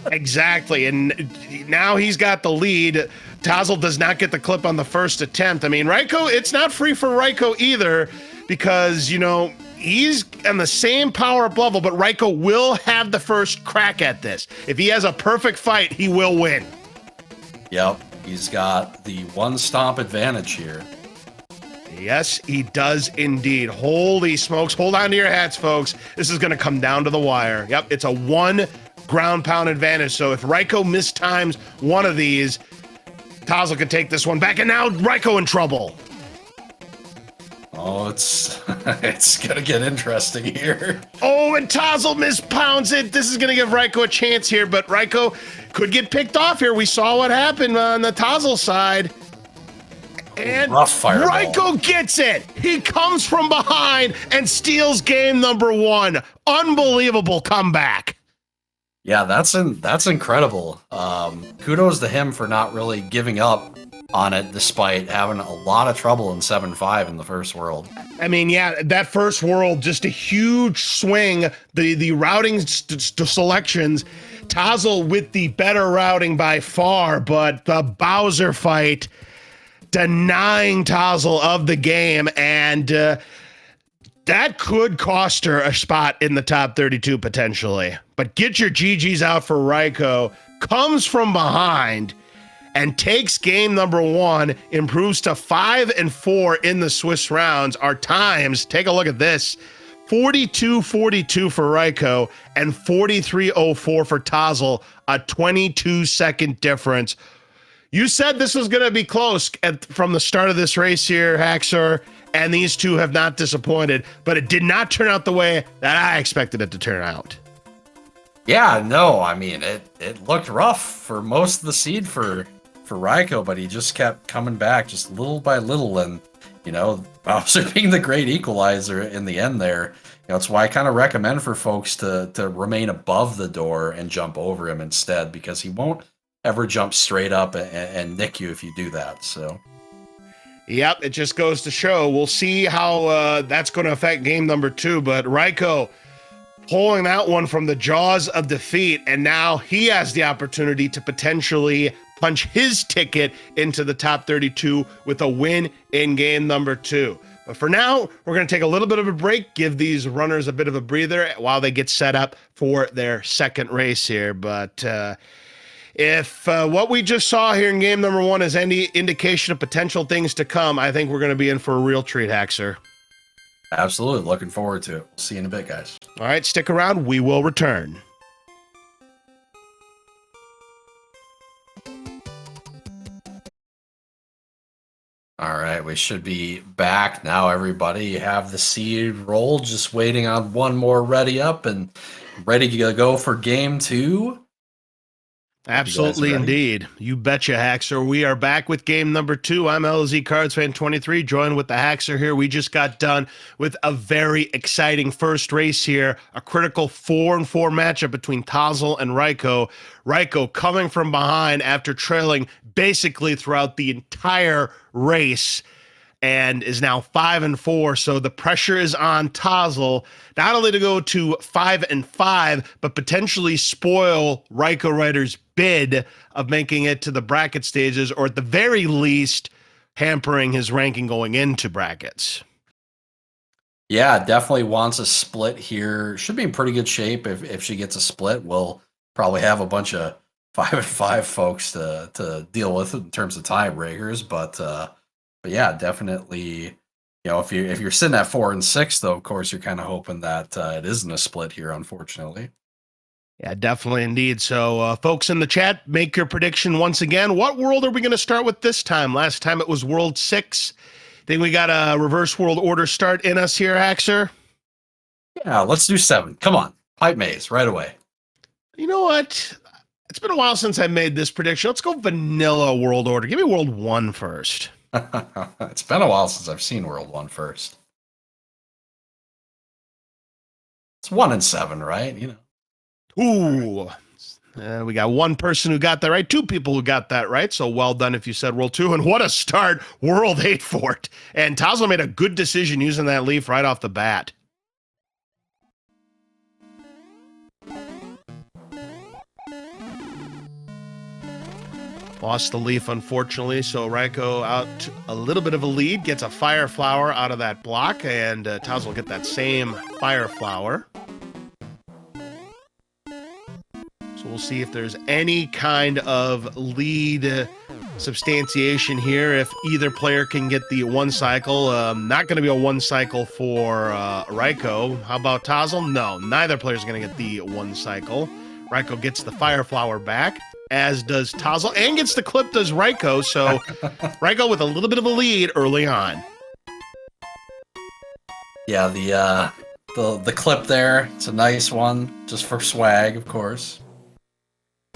Exactly, and now he's got the lead. t0zzle does not get the clip on the first attempt. I mean, Raiko, it's not free for Raiko either, because, you know, he's on the same power-up level, but Raiko will have the first crack at this. If he has a perfect fight, he will win. Yep, he's got the one stomp advantage here. Yes, he does indeed. Holy smokes. Hold on to your hats, folks. This is going to come down to the wire. Yep, it's a 1 ground pound advantage. So if Raiko mistimes one of these, t0zzle could take this one back, and now Raiko in trouble. Oh, it's gonna get interesting here. Oh, and t0zzle mispounds it. This is gonna give Raiko a chance here, but Raiko could get picked off here. We saw what happened on the t0zzle side. And rough fireball. Raiko gets it. He comes from behind and steals game number 1. Unbelievable comeback. Yeah, that's incredible. Kudos to him for not really giving up on it, despite having a lot of trouble in 7-5 in the first world. I mean, yeah, that first world, just a huge swing. The routing selections, t0zzle with the better routing by far, but the Bowser fight denying t0zzle of the game, and that could cost her a spot in the top 32 potentially. But get your GGs out for Raiko. Comes from behind and takes game number 1, improves to 5-4 in the Swiss rounds. Our times, take a look at this, 42-42 for Raiko and 43-04 for t0zzle, a 22-second difference. You said this was going to be close from the start of this race here, Haxor, and these two have not disappointed, but it did not turn out the way that I expected it to turn out. Yeah, no, I mean, it looked rough for most of the seed for Raiko, but he just kept coming back just little by little, and, you know, Bowser being the great equalizer in the end there, you know, it's why I kind of recommend for folks to remain above the door and jump over him instead, because he won't ever jump straight up and nick you if you do that, so. Yep, it just goes to show. We'll see how that's going to affect game number 2, but Raiko pulling that one from the jaws of defeat, and now he has the opportunity to potentially punch his ticket into the top 32 with a win in game number 2. But for now, we're going to take a little bit of a break, give these runners a bit of a breather while they get set up for their second race here. But if what we just saw here in game number 1 is any indication of potential things to come, I think we're going to be in for a real treat, Haxor. Absolutely. Looking forward to it. We'll see you in a bit, guys. All right, stick around. We will return. All right, we should be back now, everybody. You have the seed roll, just waiting on one more ready up and ready to go for game 2. Absolutely, indeed. You betcha, Haxor. We are back with game number 2. I'm LZ Cards Fan 23, joined with the Haxor here. We just got done with a very exciting first race here, a critical 4-4 matchup between t0zzle and Raiko. Raiko coming from behind after trailing basically throughout the entire race, and is now 5-4. So the pressure is on t0zzle not only to go to 5-5, but potentially spoil RaikouRider's bid of making it to the bracket stages, or at the very least hampering his ranking going into brackets. Yeah, definitely wants a split here. Should be in pretty good shape if she gets a split. We'll probably have a bunch of 5-5 folks to deal with in terms of tiebreakers, but yeah, definitely. You know, if you're sitting at 4-6, though, of course, you're kind of hoping that it isn't a split here, unfortunately. Yeah, definitely, indeed. So, folks in the chat, make your prediction once again. What world are we going to start with this time? Last time it was World 6. Think we got a reverse world order start in us here, Haxor? Yeah, let's do 7. Come on, pipe maze right away. You know what? It's been a while since I made this prediction. Let's go vanilla world order. Give me World 1 first. It's been a while since I've seen World 1 first. It's 1 and 7, right? You know. Ooh. We got one person who got that right, two people who got that right, so well done if you said World 2, and what a start, World 8 Fort. And t0zzle made a good decision using that leaf right off the bat. Lost the leaf, unfortunately, so Raikou out a little bit of a lead, gets a Fire Flower out of that block, and t0zzle will get that same Fire Flower. So we'll see if there's any kind of lead substantiation here, if either player can get the one cycle. Not going to be a one cycle for Raikou. How about t0zzle? No, neither player's going to get the one cycle. Raikou gets the Fire Flower back, as does t0zzle, and gets the clip does Raikou, so Raikou with a little bit of a lead early on. Yeah, the clip there, it's a nice one, just for swag, of course.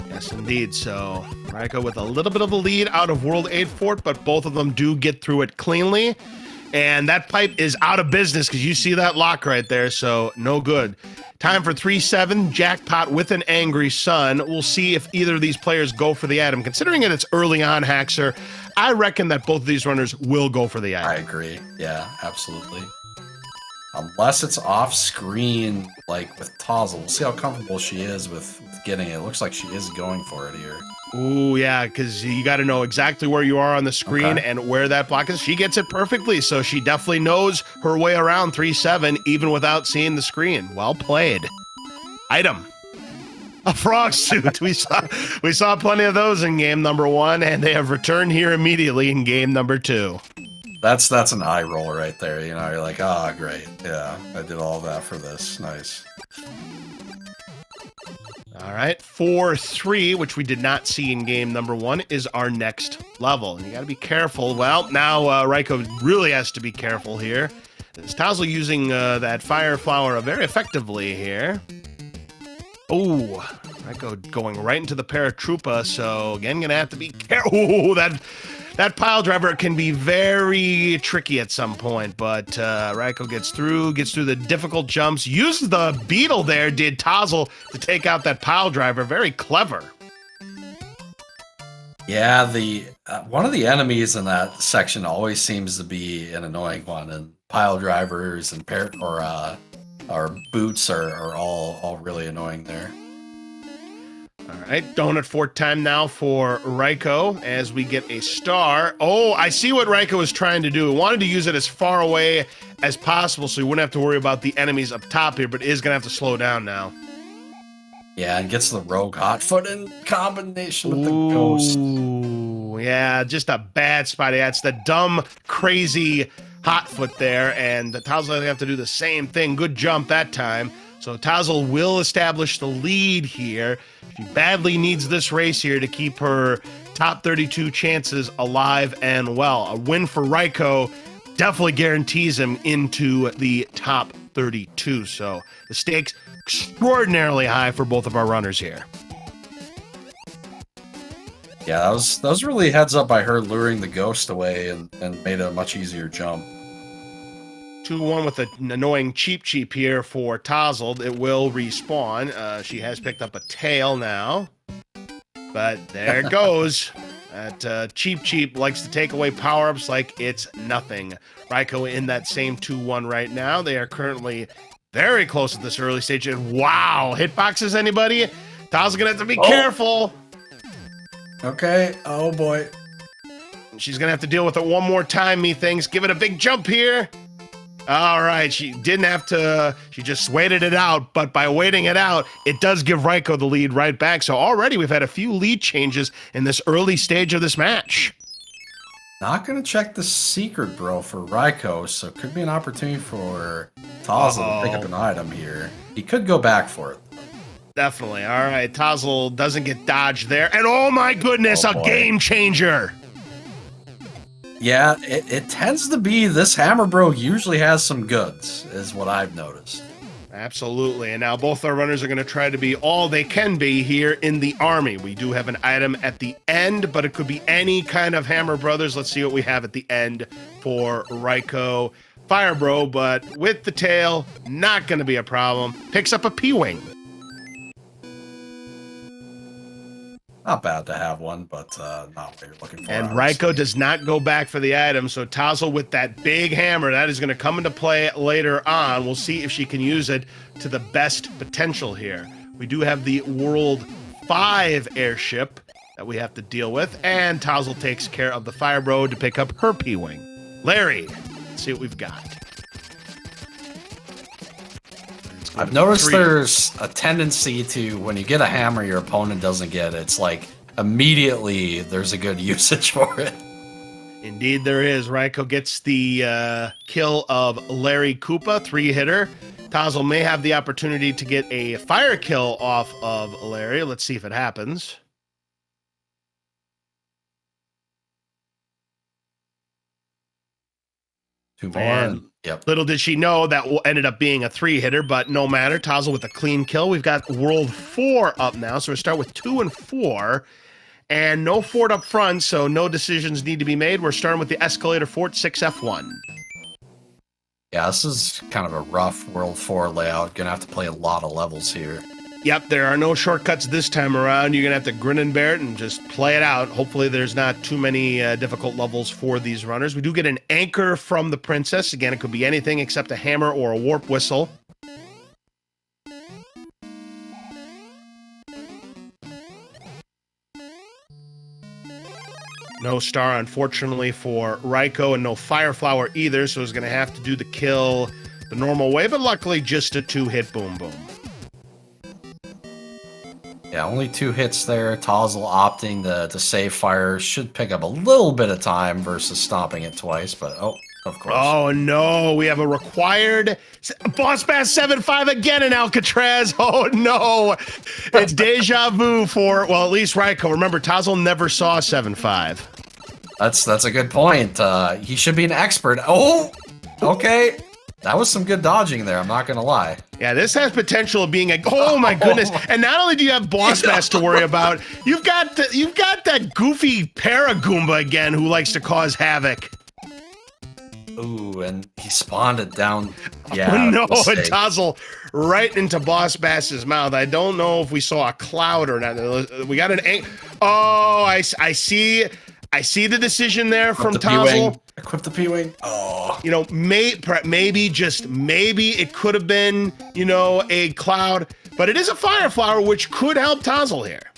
Yes, indeed. So Raikou with a little bit of a lead out of World 8 Fort, but both of them do get through it cleanly. And that pipe is out of business because you see that lock right there, so no good. Time for 3-7, jackpot with an angry sun. We'll see if either of these players go for the item. Considering that it's early on, Haxer, I reckon that both of these runners will go for the item. I agree. Yeah, absolutely. Unless it's off screen, like with t0zzle. We'll see how comfortable she is with getting it. It looks like she is going for it here. Ooh, yeah, because you got to know exactly where you are on the screen and where that block is. She gets it perfectly, so she definitely knows her way around 3-7, even without seeing the screen. Well played. Item. A frog suit. We saw plenty of those in game number 1, and they have returned here immediately in game number 2. That's an eye roll right there. You know, you're like, ah, oh, great. Yeah, I did all that for this. Nice. All right, 4-3, which we did not see in game number 1, is our next level. And you got to be careful. Well, now Raikou really has to be careful here. As t0zzle using that Fire Flower very effectively here. Oh, Raikou going right into the Paratroopa, so again, gonna have to be careful. Ooh, that pile driver can be very tricky at some point, but Raikou gets through the difficult jumps, uses the beetle there, did t0zzle, to take out that pile driver. Very clever. Yeah, one of the enemies in that section always seems to be an annoying one, and pile drivers and our boots are all really annoying there. All right, donut fort time now for Raikou as we get a star. Oh, I see what Raikou was trying to do. He wanted to use it as far away as possible so he wouldn't have to worry about the enemies up top here, but is going to have to slow down now. Yeah, and gets the rogue hot foot in combination with the ghost. Ooh, yeah, just a bad spot. Yeah, it's the dumb, crazy hot foot there, and the t0zzle will have to do the same thing. Good jump that time. So t0zzle will establish the lead here. She badly needs this race here to keep her top 32 chances alive and well. A win for Raikou definitely guarantees him into the top 32. So the stakes extraordinarily high for both of our runners here. Yeah, that was really heads up by her luring the ghost away and made a much easier jump. 2-1 with an annoying cheap here for t0zzle. It will respawn. She has picked up a tail now. But there it goes. That cheap likes to take away power-ups like it's nothing. Raikou in that same 2-1 right now. They are currently very close at this early stage. And wow, hitboxes, anybody? t0zzle's gonna have to be careful. Okay, oh boy. She's gonna have to deal with it one more time, methinks. Give it a big jump here. All right, she didn't have to, she just waited it out, but by waiting it out, it does give Raikou the lead right back. So already we've had a few lead changes in this early stage of this match. Not going to check the secret, bro, for Raikou, so it could be an opportunity for t0zzle to pick up an item here. He could go back for it. Definitely. All right, t0zzle doesn't get dodged there. And oh my goodness, a game changer. Yeah, it tends to be this Hammer Bro usually has some goods, is what I've noticed. Absolutely. And now both our runners are going to try to be all they can be here in the army. We do have an item at the end, but it could be any kind of Hammer Brothers. Let's see what we have at the end for Raikou. Fire Bro, but with the tail, not going to be a problem. Picks up a P-Wing. Not bad to have one, but not what you're looking for. And Raiko does not go back for the item, so t0zzle with that big hammer, that is going to come into play later on. We'll see if she can use it to the best potential here. We do have the World 5 airship that we have to deal with, and t0zzle takes care of the Fire Bro to pick up her P-Wing. Larry, let's see what we've got. I've noticed there's a tendency to, when you get a hammer your opponent doesn't get, it's like immediately there's a good usage for it. Indeed there is. Raiko gets the kill of Larry Koopa, 3-hitter. t0zzle may have the opportunity to get a fire kill off of Larry. Let's see if it happens. Two more. Yep. Little did she know that ended up being a 3-hitter, but no matter. t0zzle with a clean kill. We've got World 4 up now, so we start with 2 and 4. And no fort up front, so no decisions need to be made. We're starting with the escalator fort, 6F1. Yeah, this is kind of a rough World 4 layout. Gonna have to play a lot of levels here. Yep, there are no shortcuts this time around. You're going to have to grin and bear it and just play it out. Hopefully there's not too many difficult levels for these runners. We do get an anchor from the princess. Again, it could be anything except a hammer or a warp whistle. No star, unfortunately, for Raiko, and no fire flower either, so he's going to have to do the kill the normal way, but luckily just a 2-hit boom boom. Yeah, only 2 hits there. t0zzle opting to save fire should pick up a little bit of time versus stomping it twice, but oh, of course. Oh no, we have a required Boss Bass 7-5 again in Alcatraz. Oh no, it's deja vu for, well, at least Raiko. Remember, t0zzle never saw 7-5. That's a good point. He should be an expert. Oh, okay. That was some good dodging there, I'm not gonna lie. Yeah, this has potential of being a, oh my goodness. And not only do you have Boss Bass to worry about, you've got that goofy Paragoomba again who likes to cause havoc. Ooh, and he spawned it down. Yeah. Oh, no, and t0zzle right into Boss Bass's mouth. I don't know if we saw a cloud or not. We got an, oh, I see the decision there from t0zzle. Equip the P-Wing. Oh. You know, maybe, just maybe it could have been, you know, a cloud, but it is a fire flower, which could help t0zzle here.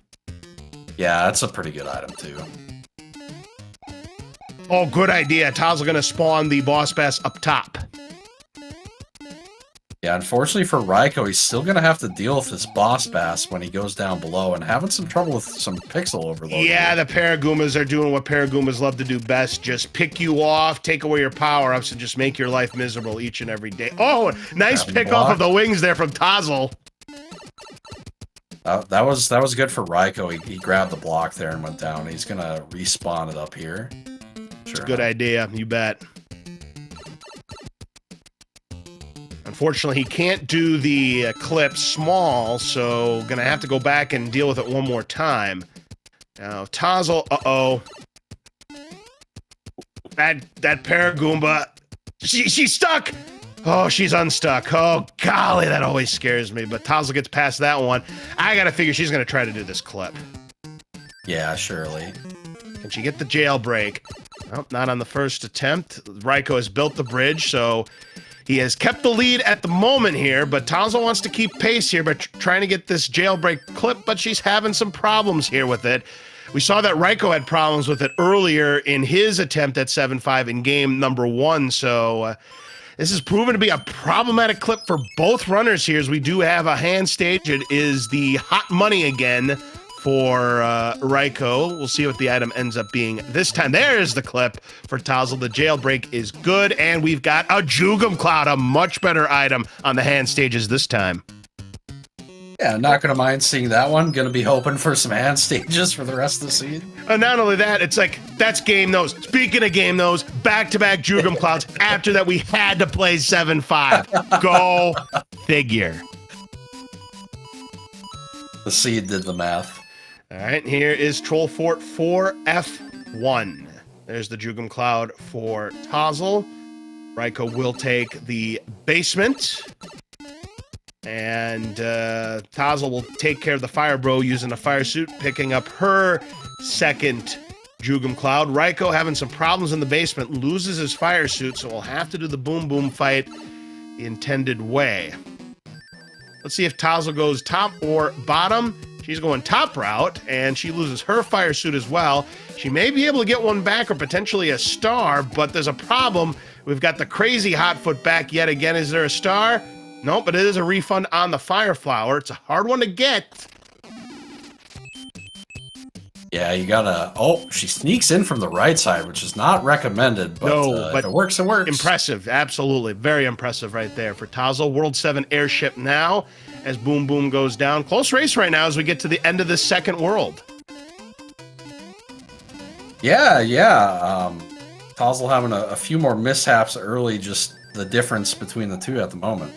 Yeah, that's a pretty good item, too. Oh, good idea. t0zzle going to spawn the Boss Bass up top. Yeah, unfortunately for Raiko, he's still going to have to deal with this Boss Bass when he goes down below and having some trouble with some pixel overload. Yeah, the Paragoombas are doing what Paragoombas love to do best. Just pick you off, take away your power-ups, and just make your life miserable each and every day. Oh, nice pick off of the wings there from t0zzle. That was good for Raiko. He grabbed the block there and went down. He's going to respawn it up here. Sure. Good idea, you bet. Unfortunately, he can't do the clip small, so gonna have to go back and deal with it one more time. Now, t0zzle, uh-oh. That Paragoomba, she's stuck! Oh, she's unstuck. Oh, golly, that always scares me, but t0zzle gets past that one. I gotta figure she's gonna try to do this clip. Yeah, surely. Can she get the jailbreak? Nope, not on the first attempt. Raiko has built the bridge, so he has kept the lead at the moment here, but t0zzle wants to keep pace here by trying to get this jailbreak clip, but she's having some problems here with it. We saw that Raiko had problems with it earlier in his attempt at 7-5 in game number 1, so this is proven to be a problematic clip for both runners here, as we do have a hand stage. It is the hot money again for Raiko. We'll see what the item ends up being this time. There's the clip for t0zzle. The jailbreak is good, and we've got a Jugum Cloud, a much better item on the hand stages this time. Yeah, not going to mind seeing that one. Going to be hoping for some hand stages for the rest of the season. And not only that, it's like, that's game nose. Speaking of game nose, back-to-back Jugum Clouds. After that, we had to play 7-5. Go figure. The seed did the math. All right, here is Troll Fort 4F1. There's the Jugum Cloud for t0zzle. Raiko will take the basement. And t0zzle will take care of the Fire Bro using a fire suit, picking up her second Jugum Cloud. Raikou having some problems in the basement, loses his fire suit, so we'll have to do the Boom Boom fight the intended way. Let's see if t0zzle goes top or bottom. She's going top route, and she loses her fire suit as well. She may be able to get one back or potentially a star, but there's a problem. We've got the crazy Hotfoot back yet again. Is there a star? No, but it is a refund on the Fire Flower. It's a hard one to get. Yeah, you gotta... Oh, she sneaks in from the right side, which is not recommended, but, but if it works, it works. Impressive, absolutely. Very impressive right there for t0zzle. World 7 airship now as Boom Boom goes down. Close race right now as we get to the end of the second world. Yeah. t0zzle having a few more mishaps early, just the difference between the two at the moment.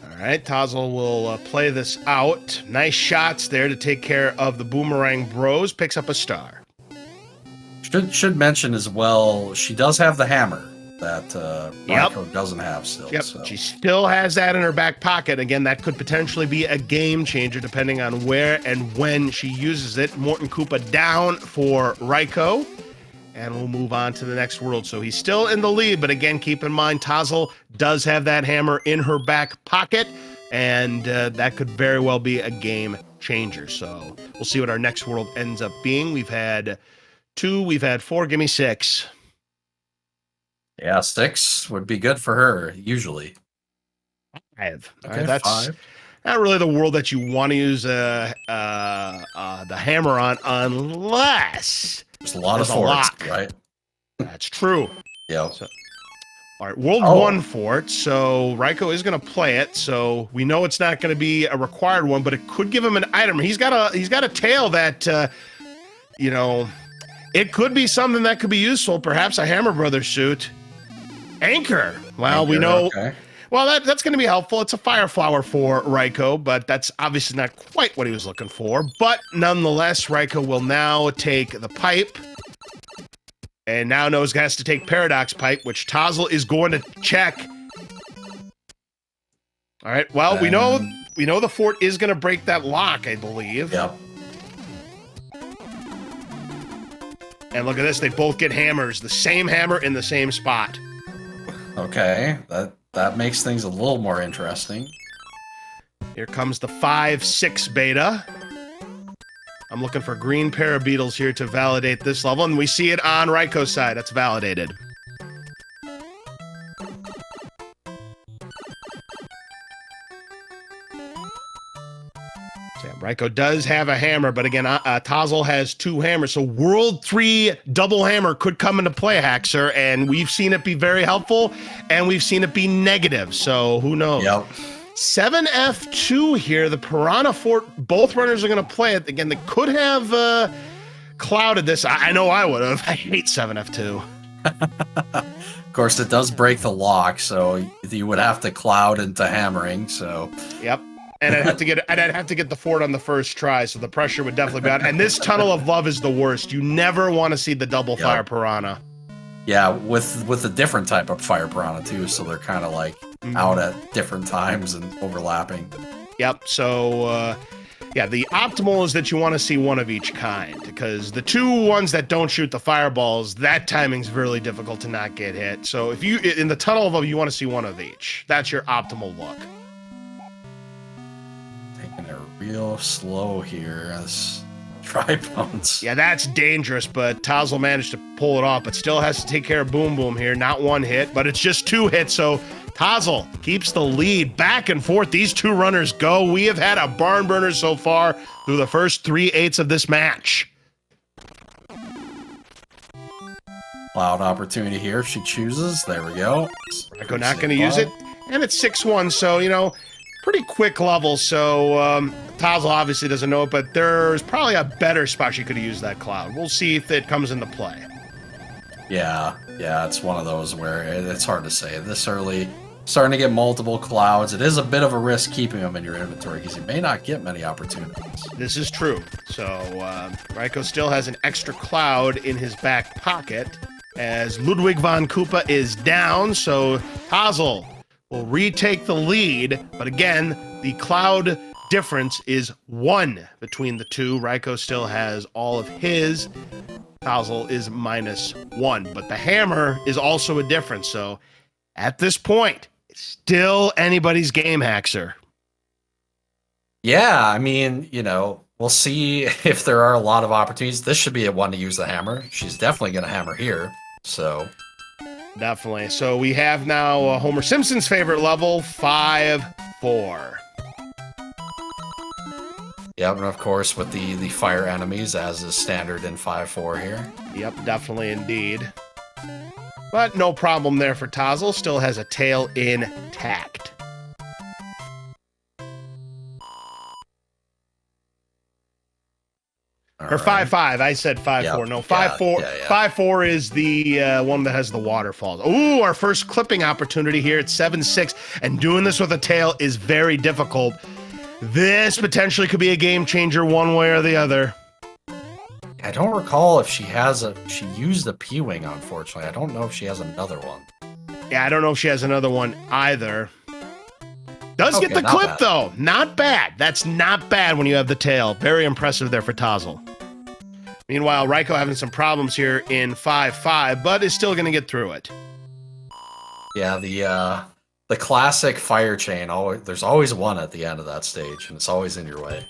All right, t0zzle will play this out. Nice shots there to take care of the Boomerang Bros. Picks up a star. Should mention as well, she does have the hammer that Raikou doesn't have still. Yep, so. She still has that in her back pocket. Again, that could potentially be a game changer depending on where and when she uses it. Morton Koopa down for Raikou. And we'll move on to the next world. So he's still in the lead, but again, keep in mind, t0zzle does have that hammer in her back pocket, and that could very well be a game changer. So we'll see what our next world ends up being. We've had 2, we've had 4. Give me 6. Yeah, 6 would be good for her, usually. 5. Okay, Right, that's 5. not really the world that you want to use the hammer on, unless... There's a lot of a forts, lock. right? That's true. Yeah. So, all right, World 1 fort. So Raikou is going to play it. So we know it's not going to be a required one, but it could give him an item. He's got a tail that, you know, it could be something that could be useful. Perhaps a Hammer Brothers suit. Anchor. Well, we know. Okay. Well, that's going to be helpful. It's a Fire Flower for Raikou, but that's obviously not quite what he was looking for. But nonetheless, Raikou will now take the pipe. And now knows he has to take Paradox Pipe, which t0zzle is going to check. All right, well, we know the fort is going to break that lock, I believe. Yep. And look at this, they both get hammers. The same hammer in the same spot. Okay, that makes things a little more interesting. Here comes the 5-6 beta. I'm looking for green parabeetles here to validate this level, and we see it on Raikou's side. That's validated. So, yeah, Raikou does have a hammer, but again, t0zzle has 2 hammers. So World 3 double hammer could come into play, Haxer, and we've seen it be very helpful, and we've seen it be negative. So who knows? Yep. 7F2 here, the Piranha Fort, both runners are going to play it. Again, they could have clouded this. I know I would have. I hate 7F2. Of course, it does break the lock, so you would have to cloud into hammering, so... Yep. And I'd have to get the fort on the first try, so the pressure would definitely be on. And this Tunnel of Love is the worst. You never want to see the double fire Piranha. Yeah, with a different type of fire Piranha, too, so they're kind of like out at different times and overlapping. Yep, so, yeah, the optimal is that you want to see one of each kind, because the 2 ones that don't shoot the fireballs, that timing's really difficult to not get hit. So if you, in the Tunnel of Love, you want to see one of each. That's your optimal look. Taking it real slow here as Tri-Bones. Yeah, that's dangerous, but t0zzle managed to pull it off, but still has to take care of Boom Boom here. Not 1 hit, but it's just 2 hits, so t0zzle keeps the lead. Back and forth, these 2 runners go. We have had a barn burner so far through the first 3/8 of this match. Cloud opportunity here if she chooses. There we go. Raikou not going to use it, and it's 6-1, so, you know, pretty quick level, so t0zzle obviously doesn't know it, but there's probably a better spot she could have used that cloud. We'll see if it comes into play. Yeah, it's one of those where it's hard to say. This early, starting to get multiple clouds, it is a bit of a risk keeping them in your inventory because you may not get many opportunities. This is true. So Raikou still has an extra cloud in his back pocket as Ludwig von Koopa is down, so t0zzle will retake the lead, but again, the cloud difference is 1 between the two. Raiko still has all of his. t0zzle is -1, but the hammer is also a difference. So at this point, it's still anybody's game, Haxer. Yeah, I mean, you know, we'll see if there are a lot of opportunities. This should be a one to use the hammer. She's definitely going to hammer here. So definitely. So we have now Homer Simpson's favorite level, 5-4. yeah, and of course with the fire enemies as is standard in 5-4 here. Yep, definitely indeed. But no problem there for t0zzle. Still has a tail intact. Or 5-5. I said 5-4. Yep. No, 5-4. 5-4 is the one that has the waterfalls. Ooh, our first clipping opportunity here at 7-6. And doing this with a tail is very difficult. This potentially could be a game changer one way or the other. I don't recall if she used a P-Wing, unfortunately. I don't know if she has another one. Yeah, I don't know if she has another one either. Does Okay, get the not clip, bad. though. Not bad. That's not bad when you have the tail. Very impressive there for t0zzle. Meanwhile, Raiko having some problems here in 5-5, but is still going to get through it. Yeah, the classic fire chain. There's always one at the end of that stage, and it's always in your way.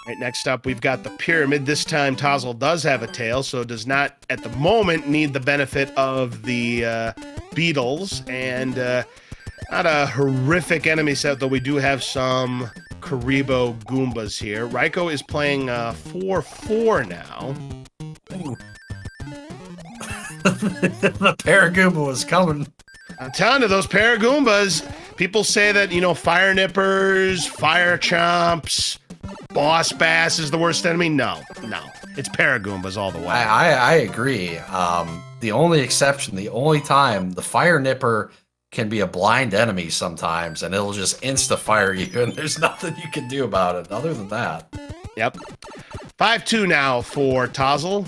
Right, next up, we've got the pyramid. This time, t0zzle does have a tail, so does not, at the moment, need the benefit of the beetles. And not a horrific enemy set, though we do have some Karibo Goombas here. Raiko is playing 4-4 now. The Paragoomba was coming. I'm telling you, those Paragoombas, people say that, you know, Fire Nippers, Fire Chomps, Boss Bass is the worst enemy. No. It's Paragoombas all the way. I agree. The only exception, the only time the Fire Nipper can be a blind enemy sometimes, and it'll just insta-fire you, and there's nothing you can do about it other than that. Yep. 5-2 now for t0zzle.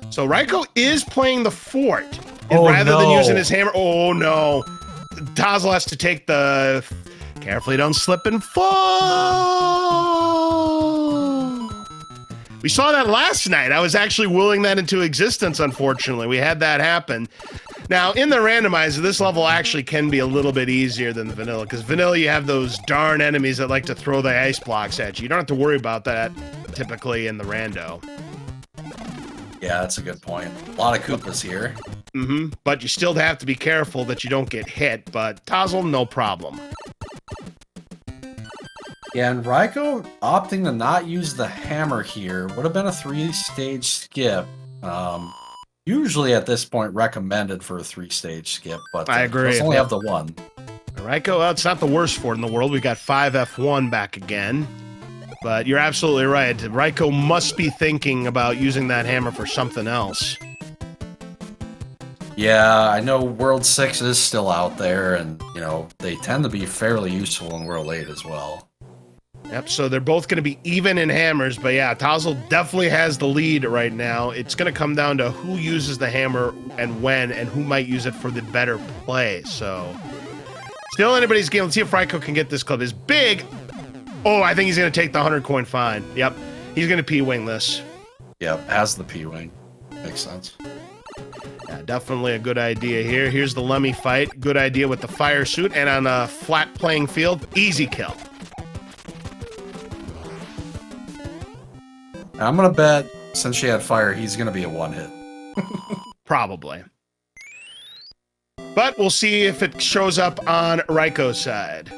So Raiko is playing the fort. And rather than using his hammer, oh no. t0zzle has to take the... Carefully, don't slip and fall. We saw that last night. I was actually willing that into existence, unfortunately. We had that happen. Now, in the randomizer, this level actually can be a little bit easier than the vanilla, because vanilla, you have those darn enemies that like to throw the ice blocks at you. You don't have to worry about that, typically, in the rando. Yeah, that's a good point. A lot of Koopas here. Mm-hmm. But you still have to be careful that you don't get hit, but t0zzle, no problem. Yeah, and Raiko opting to not use the hammer here would have been a 3-stage skip. Usually at this point recommended for a 3-stage skip, but I agree. Let's only have the one. Raiko, well, it's not the worst fort in the world. We got 5F1 back again. But you're absolutely right. Raiko must be thinking about using that hammer for something else. Yeah, I know World 6 is still out there, and, you know, they tend to be fairly useful in World 8 as well. Yep, so they're both going to be even in hammers, but yeah, t0zzle definitely has the lead right now. It's going to come down to who uses the hammer and when, and who might use it for the better play, so... Still anybody's game. Let's see if Raiko can get this club. Is big... Oh, I think he's going to take the 100-coin fine. Yep, he's going to P-wing this. Yep, has the P-wing. Makes sense. Yeah, definitely a good idea here. Here's the Lemmy fight. Good idea with the fire suit, and on a flat playing field, easy kill. I'm going to bet, since she had fire, he's going to be a one-hit. Probably. But we'll see if it shows up on Raiko's side.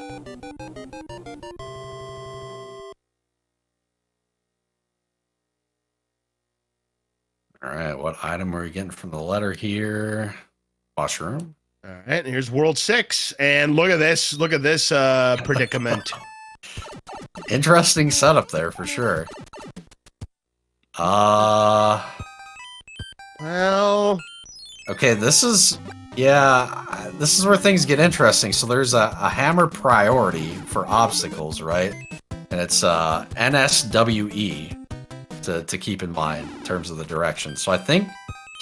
All right, what item are we getting from the letter here? Washroom. All right, and here's World 6, and look at this predicament. Interesting setup there, for sure. Well... Okay, this is where things get interesting. So there's a hammer priority for obstacles, right? And it's NSWE to keep in mind in terms of the direction. So I think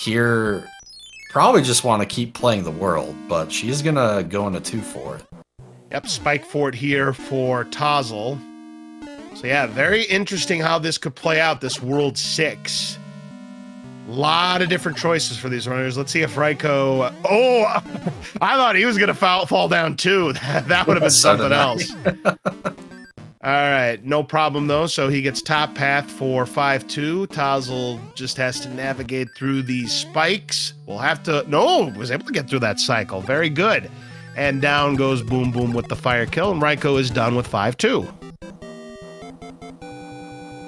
here, probably just want to keep playing the world, but she's gonna go into 2 for it. Yep, spike fort here for t0zzle. So yeah, very interesting how this could play out, this World 6. Lot of different choices for these runners. Let's see if Raikou... Oh, I thought he was going to fall down too. That would have been something else. All right, no problem though. So he gets top path for 5-2. t0zzle just has to navigate through these spikes. We'll have to... No, was able to get through that cycle. Very good. And down goes Boom Boom with the fire kill, and Raikou is done with 5-2.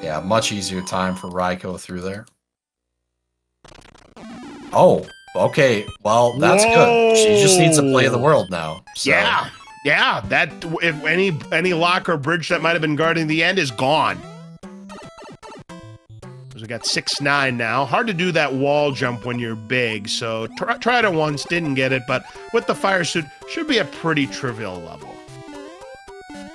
Yeah, much easier time for Raikou through there. Oh, okay. Well, that's good. She just needs to play the world now. So. Yeah. That if any lock or bridge that might have been guarding the end is gone. We got 6-9 now. Hard to do that wall jump when you're big. So tried it once, didn't get it, but with the fire suit, should be a pretty trivial level.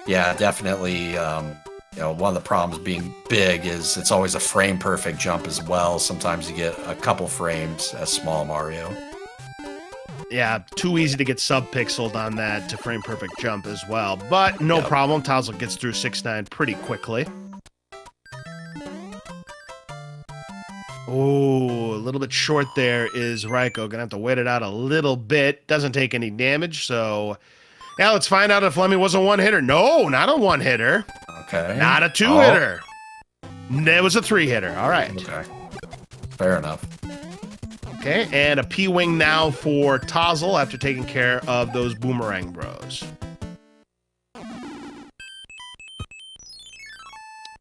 Yeah, definitely. One of the problems being big is it's always a frame perfect jump as well. Sometimes you get a couple frames as small Mario. Yeah, too easy to get sub-pixeled on that to frame perfect jump as well. But no problem, t0zzle gets through 6-9 pretty quickly. Oh, a little bit short there is Raikou. Gonna have to wait it out a little bit. Doesn't take any damage, so... Yeah, let's find out if Lemmy was a one-hitter. No, not a one-hitter. Okay. Not a two-hitter. It was a three-hitter. All right. Okay. Fair enough. Okay, and a P-Wing now for t0zzle after taking care of those Boomerang Bros.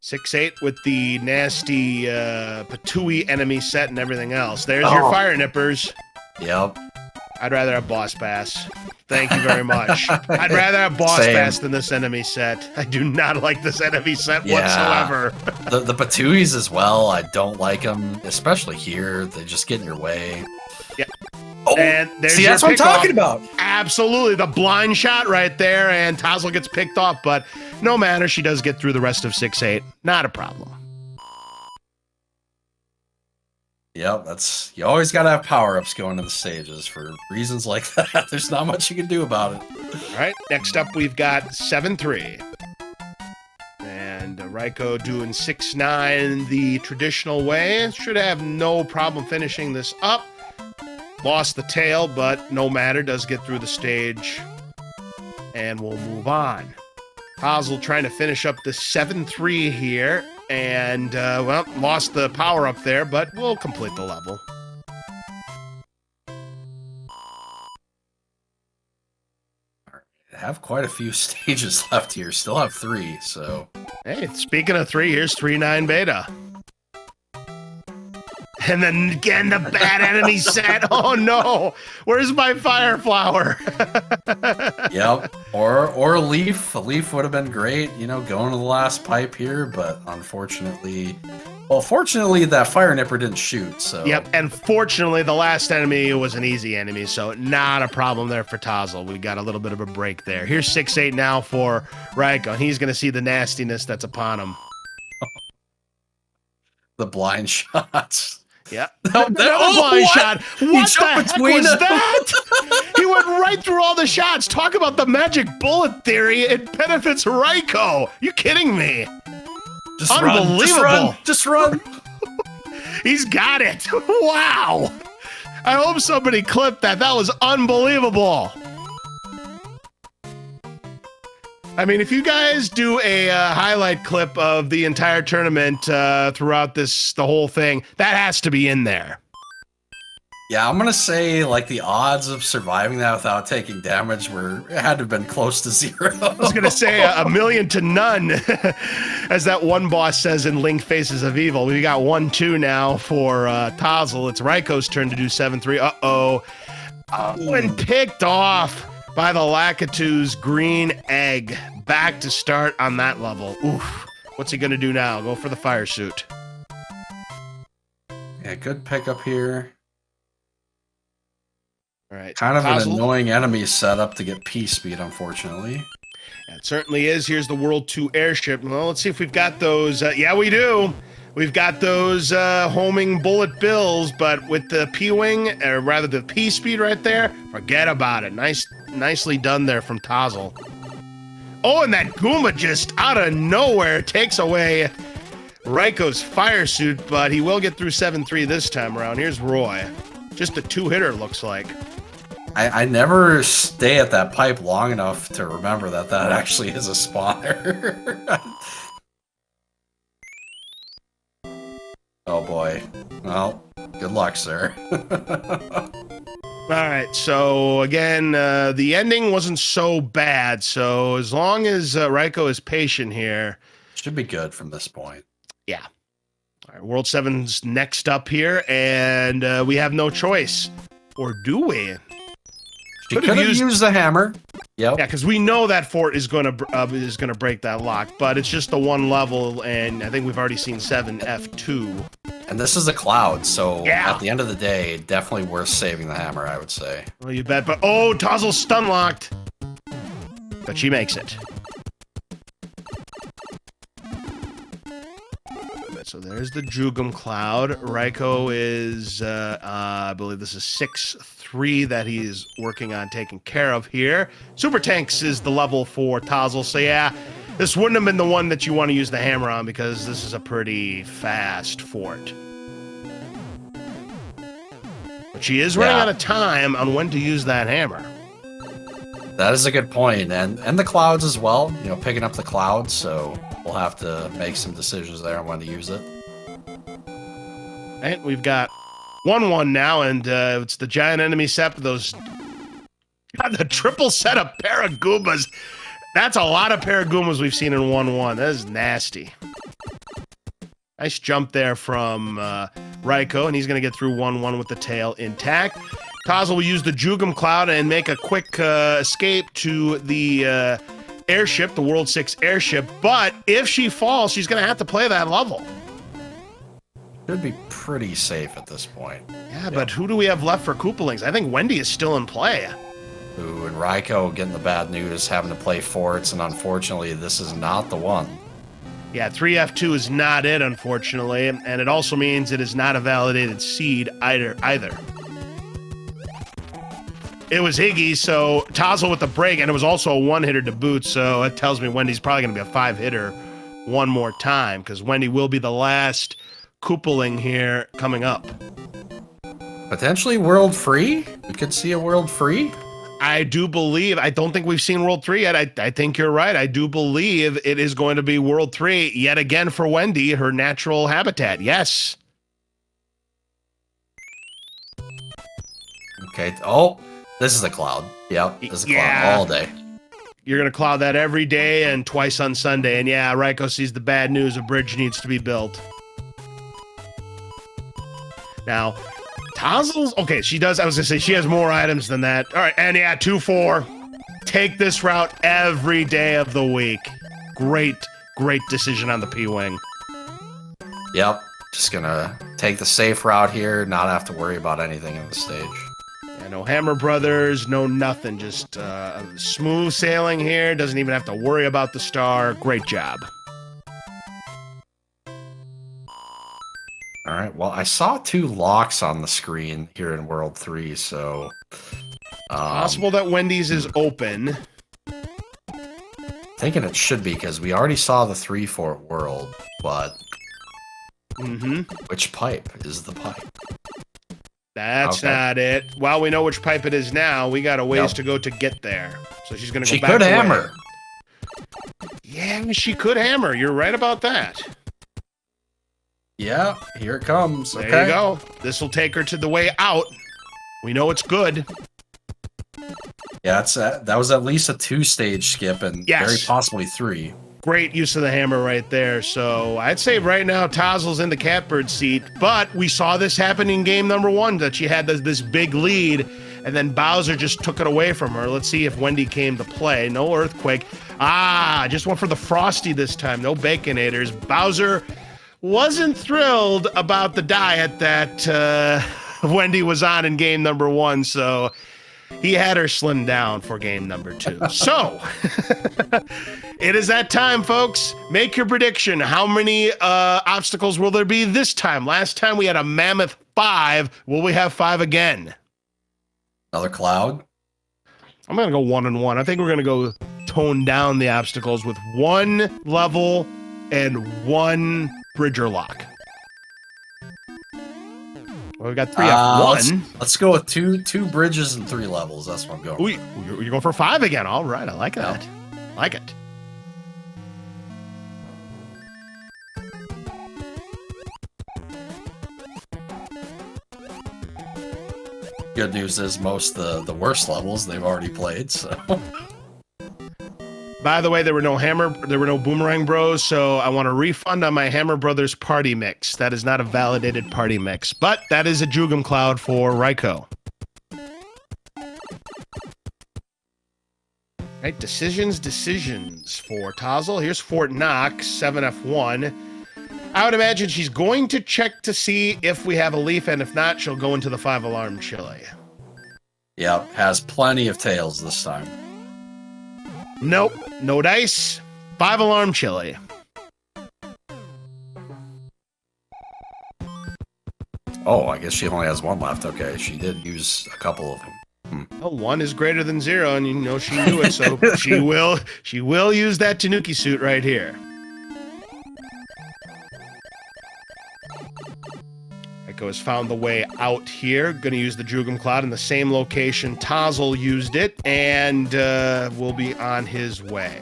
6-8 with the nasty Patooey enemy set and everything else. There's your Fire Nippers. Yep. I'd rather have Boss Bass. Thank you very much. I'd rather have Boss Bass than this enemy set. I do not like this enemy set whatsoever. The Patooies as well, I don't like them, especially here. They just get in your way. Yeah. Oh, and there's see, that's what I'm talking about. Absolutely. The blind shot right there, and t0zzle gets picked off, but no matter. She does get through the rest of 6-8. Not a problem. Yep, you always gotta have power-ups going in the stages for reasons like that. There's not much you can do about it. All right, next up we've got 7-3. And Raikou doing 6-9 the traditional way. Should have no problem finishing this up. Lost the tail, but no matter, does get through the stage. And we'll move on. t0zzle trying to finish up the 7-3 here. And, well, lost the power up there, but we'll complete the level. I have quite a few stages left here. Still have 3, so... Hey, speaking of 3, here's 3-9 beta. And then again, the bad enemy set. Oh no, where's my fire flower? Yep, or a leaf. A leaf would have been great, going to the last pipe here, but unfortunately, fortunately that fire nipper didn't shoot, so. Yep, and fortunately the last enemy was an easy enemy, so not a problem there for t0zzle. We got a little bit of a break there. Here's 6-8 now for Raikou, and he's gonna see the nastiness that's upon him. The blind shots. Yeah. Blind shot. What the heck was that? He went right through all the shots. Talk about the magic bullet theory. It benefits Raikou. You kidding me? Just unbelievable. Just run. He's got it. Wow. I hope somebody clipped that. That was unbelievable. I mean, if you guys do a highlight clip of the entire tournament throughout the whole thing, that has to be in there. Yeah, I'm gonna say like the odds of surviving that without taking damage had to have been close to 0. I was gonna say a million to none, as that one boss says in Link Faces of Evil. We got 1-2 now for t0zzle. It's Raikou's turn to do 7-3. Uh-oh. And picked off by the Lakitu's green egg. Back to start on that level. Oof. What's he gonna do now? Go for the fire suit. Yeah, good pickup here. All right. Kind of an annoying enemy setup to get P-speed, unfortunately. Yeah, it certainly is. Here's the World 2 airship. Well, let's see if we've got those. Yeah, we do. We've got those homing bullet bills, but with the P-wing, or rather the P-speed right there, forget about it. Nicely done there from t0zzle. Oh, and that Goomba just out of nowhere takes away Raikou's fire suit, but he will get through 7-3 this time around. Here's Roy. Just a two-hitter, looks like. I never stay at that pipe long enough to remember that actually is a spawner. Oh boy. Well, good luck, sir. All right, so again, the ending wasn't so bad, so as long as Raikou is patient here... Should be good from this point. Yeah. All right, World 7's next up here, and we have no choice. Or do we? She could have used the hammer. Yep. Yeah, because we know that fort is gonna break that lock, but it's just the one level, and I think we've already seen 7F2. And this is a cloud, so yeah. At the end of the day, definitely worth saving the hammer, I would say. Well, you bet. But oh, t0zzle's stun locked, but she makes it. So there's the Jugum Cloud. Raikou is, I believe this is 6-3 that he's working on taking care of here. Super Tanks is the level for t0zzle. So yeah, this wouldn't have been the one that you want to use the hammer on because this is a pretty fast fort. But she is running out of time on when to use that hammer. That is a good point. And the clouds as well, you know, picking up the clouds, so we'll have to make some decisions there on when to use it. Right, we've got 1-1 now, and it's the giant enemy set. Those got the triple set of Paragoombas. That's a lot of Paragoombas we've seen in 1-1. That is nasty. Nice jump there from Raikou, and he's going to get through 1-1 with the tail intact. t0zzle will use the Jugum Cloud and make a quick escape to the airship, the World 6 airship, but if she falls, she's going to have to play that level. Should be pretty safe at this point. Yeah, but who do we have left for Koopalings? I think Wendy is still in play. Ooh, and Raikou getting the bad news, having to play forts, and unfortunately, this is not the one. Yeah, 3F2 is not it, unfortunately, and it also means it is not a validated seed either. It was Iggy, so t0zzle with the break, and it was also a one-hitter to boot, so it tells me Wendy's probably going to be a 5-hitter one more time, because Wendy will be the last Koopaling here coming up. Potentially World Free? We could see a World Free? I do believe, I don't think we've seen World 3 yet. I think you're right. I do believe it is going to be World 3 yet again for Wendy, her natural habitat. Yes. Okay. Oh, this is a cloud. Yep, this is a cloud all day. You're going to cloud that every day and twice on Sunday. And yeah, Raikou sees the bad news. A bridge needs to be built. Now, t0zzle's... Okay, she does... I was going to say, she has more items than that. All right, and yeah, 2-4. Take this route every day of the week. Great decision on the P-Wing. Yep, just going to take the safe route here, not have to worry about anything in the stage. Yeah, no Hammer Brothers, no nothing. Just smooth sailing here. Doesn't even have to worry about the star. Great job. All right, well, I saw 2 locks on the screen here in World 3, so... possible that Wendy's is open. Thinking it should be, because we already saw the 3-fort world, but... Which pipe is the pipe? That's not it. Well, we know which pipe it is now. We got a ways to go to get there. So she's going to go back. She could hammer. Yeah, she could hammer. You're right about that. Yeah, here it comes. There you go. This will take her to the way out. We know it's good. Yeah, that was at least a 2-stage skip and very possibly 3. Great use of the hammer right there. So I'd say right now t0zzle's in the catbird seat, but we saw this happen in game number 1, that she had this big lead, and then Bowser just took it away from her. Let's see if Wendy came to play. No Earthquake. Just went for the Frosty this time. No Baconators. Bowser wasn't thrilled about the diet that Wendy was on in game number 1, so he had her slimmed down for game number 2. So, it is that time, folks. Make your prediction. How many obstacles will there be this time? Last time we had a mammoth 5. Will we have 5 again? Another cloud? I'm going to go 1-1. I think we're going to go tone down the obstacles with 1 level and 1 bridger lock. Well, we got 3 F1. Let's go with two bridges and 3 levels. That's what I'm going with. Ooh, you're going for 5 again. All right, I like that. Like it. Good news is most of the worst levels they've already played, so. By the way, there were no Boomerang Bros, so I want a refund on my Hammer Brothers party mix. That is not a validated party mix, but that is a Jugum Cloud for Raikou. Right, decisions for t0zzle. Here's Fort Knox, 7F1. I would imagine she's going to check to see if we have a leaf, and if not, she'll go into the 5-alarm chili. Yep, has plenty of tails this time. Nope, no dice. 5-alarm chili. Oh, I guess she only has 1 left. Okay, she did use a couple of them. Well, 1 is greater than 0, and you know she knew it, so she will use that Tanuki suit right here. Raikou has found the way out here. Going to use the Jugum Cloud in the same location t0zzle used it, and will be on his way.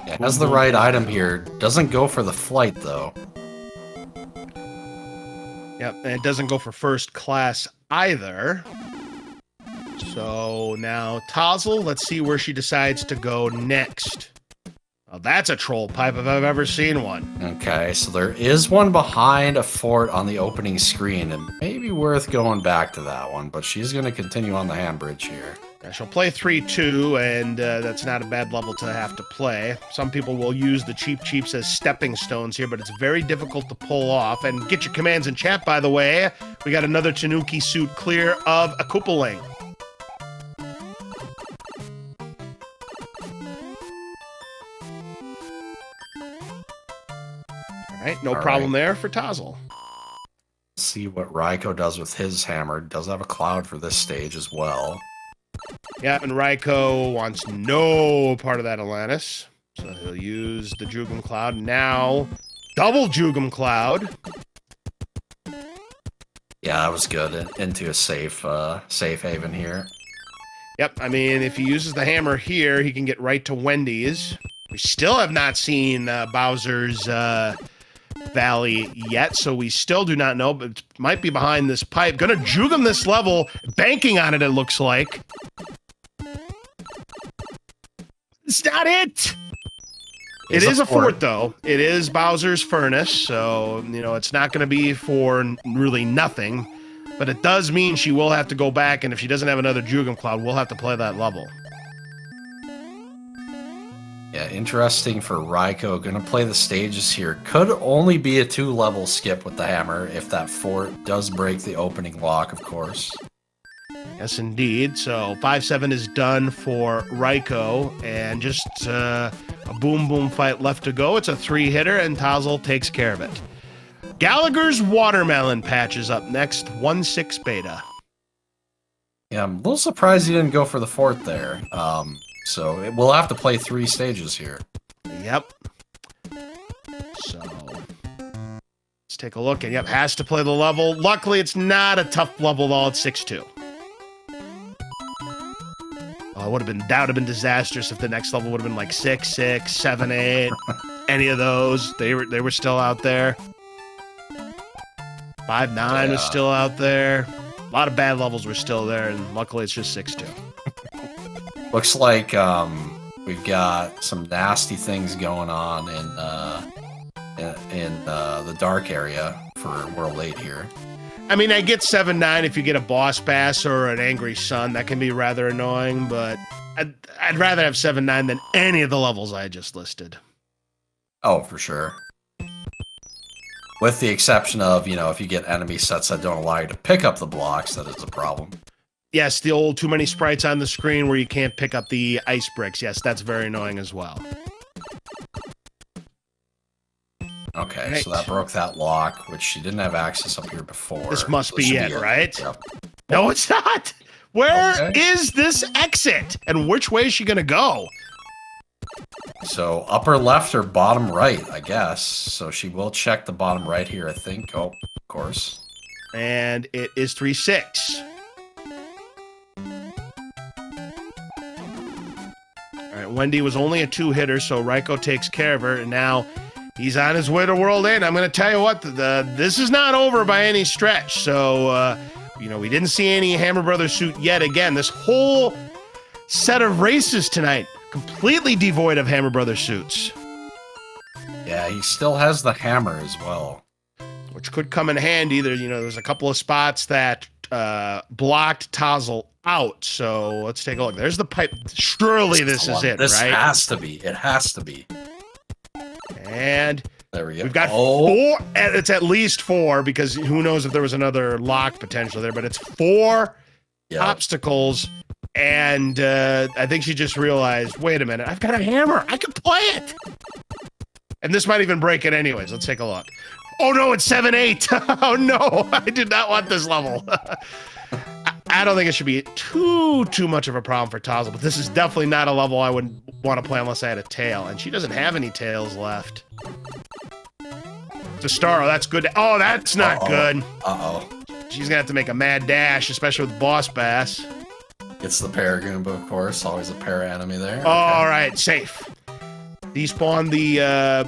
Yeah, has the right item here. Doesn't go for the flight, though. Yep, and it doesn't go for first class either. So now t0zzle, let's see where she decides to go next. Oh, that's a troll pipe if I've ever seen one. Okay, so there is one behind a fort on the opening screen, and maybe worth going back to that one, but she's going to continue on the hand bridge here. Yeah, she'll play 3-2, and that's not a bad level to have to play. Some people will use the cheaps as stepping stones here, but it's very difficult to pull off. And get your commands in chat, by the way. We got another Tanuki suit clear of a Koopaling. All right, no problem there for t0zzle. See what Raikou does with his hammer. Does have a cloud for this stage as well. Yeah, and Raikou wants no part of that Atlantis. So he'll use the Jugum Cloud. Now, double Jugum Cloud. Yeah, that was good. Into a safe haven here. Yep, I mean, if he uses the hammer here, he can get right to Wendy's. We still have not seen Bowser's Valley yet, so we still do not know, but it might be behind this pipe. Gonna Jugum this level, banking on it, it looks like. It's not it! It is a fort, though. It is Bowser's Furnace, so, you know, it's not going to be for really nothing. But it does mean she will have to go back, and if she doesn't have another Jugum Cloud, we'll have to play that level. Yeah, interesting for Raikou. Going to play the stages here. Could only be a 2-level skip with the hammer if that fort does break the opening lock, of course. Yes, indeed. So 5-7 is done for Raikou, and just a boom fight left to go. It's a 3-hitter, and t0zzle takes care of it. Gallagher's Watermelon Patch is up next, 1-6 beta. Yeah, I'm a little surprised he didn't go for the fort there. So we'll have to play 3 stages here. Yep. So let's take a look. And yep, has to play the level. Luckily, it's not a tough level at all. It's 6-2. Oh, that would have been disastrous if the next level would have been like 6-6, 7-8. Any of those. They were still out there. 5-9 was still out there. A lot of bad levels were still there, and luckily it's just 6-2. Looks like we've got some nasty things going on in the dark area for World 8 here. I mean, I get 7-9 if you get a boss pass or an angry sun. That can be rather annoying, but I'd rather have 7-9 than any of the levels I just listed. Oh, for sure. With the exception of, you know, if you get enemy sets that don't allow you to pick up the blocks, that is a problem. Yes, the old too many sprites on the screen where you can't pick up the ice bricks. Yes, that's very annoying as well. Okay, right. So that broke that lock, which she didn't have access up here before. This must be it, right? Yep. No, it's not! Where is this exit? And which way is she gonna go? So upper left or bottom right, I guess. So she will check the bottom right here, I think. Oh, of course. And it is 3-6. All right, Wendy was only a 2-hitter, so Raiko takes care of her, and now he's on his way to World 8. I'm going to tell you what, this is not over by any stretch. So, you know, we didn't see any Hammer Brothers suit yet again. This whole set of races tonight, completely devoid of Hammer Brothers suits. Yeah, he still has the hammer as well. Which could come in handy. There's a couple of spots that blocked t0zzle out. So let's take a look. There's the pipe. Surely this is it, right? This has to be. It has to be. And there we go. We've got 4. It's at least 4 because who knows if there was another lock potential there, but it's 4 obstacles. And I think she just realized, wait a minute, I've got a hammer. I can play it. And this might even break it anyways. Let's take a look. Oh no, it's 7-8. Oh no, I did not want this level. I don't think it should be too much of a problem for t0zzle, but this is definitely not a level I would want to play unless I had a tail. And she doesn't have any tails left. It's a star. Oh, that's good. Oh, that's not good. Uh-oh. She's going to have to make a mad dash, especially with Boss Bass. It's the Paragoomba, of course. Always a para enemy there. Okay. All right, safe. Despawn the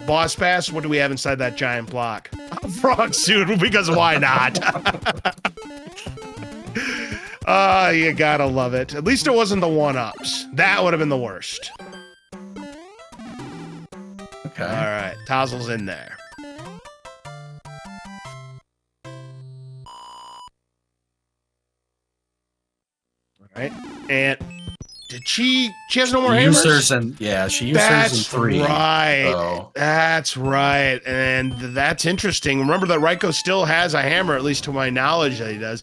Boss Bass. What do we have inside that giant block? A frog suit, because why not? You gotta love it. At least it wasn't the 1-ups. That would have been the worst. Okay. All right, t0zzle's in there. All right, and did she has no more hammers? She used hers in 3. Right. So. That's right. And that's interesting. Remember that Raiko still has a hammer, at least to my knowledge that he does.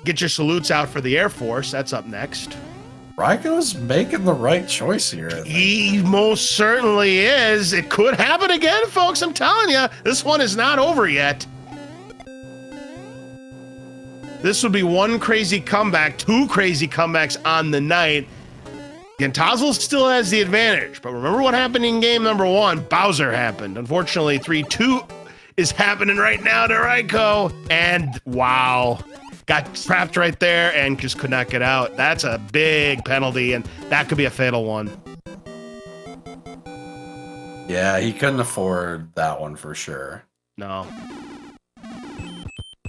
Get your salutes out for the Air Force. That's up next. Raiko's making the right choice here. He most certainly is. It could happen again, folks. I'm telling you, this one is not over yet. This would be one crazy comeback, 2 crazy comebacks on the night. Again, t0zzle still has the advantage, but remember what happened in game number 1? Bowser happened. Unfortunately, 3-2 is happening right now to Raiko, and wow. Got trapped right there and just could not get out. That's a big penalty, and that could be a fatal one. Yeah, he couldn't afford that one for sure. No.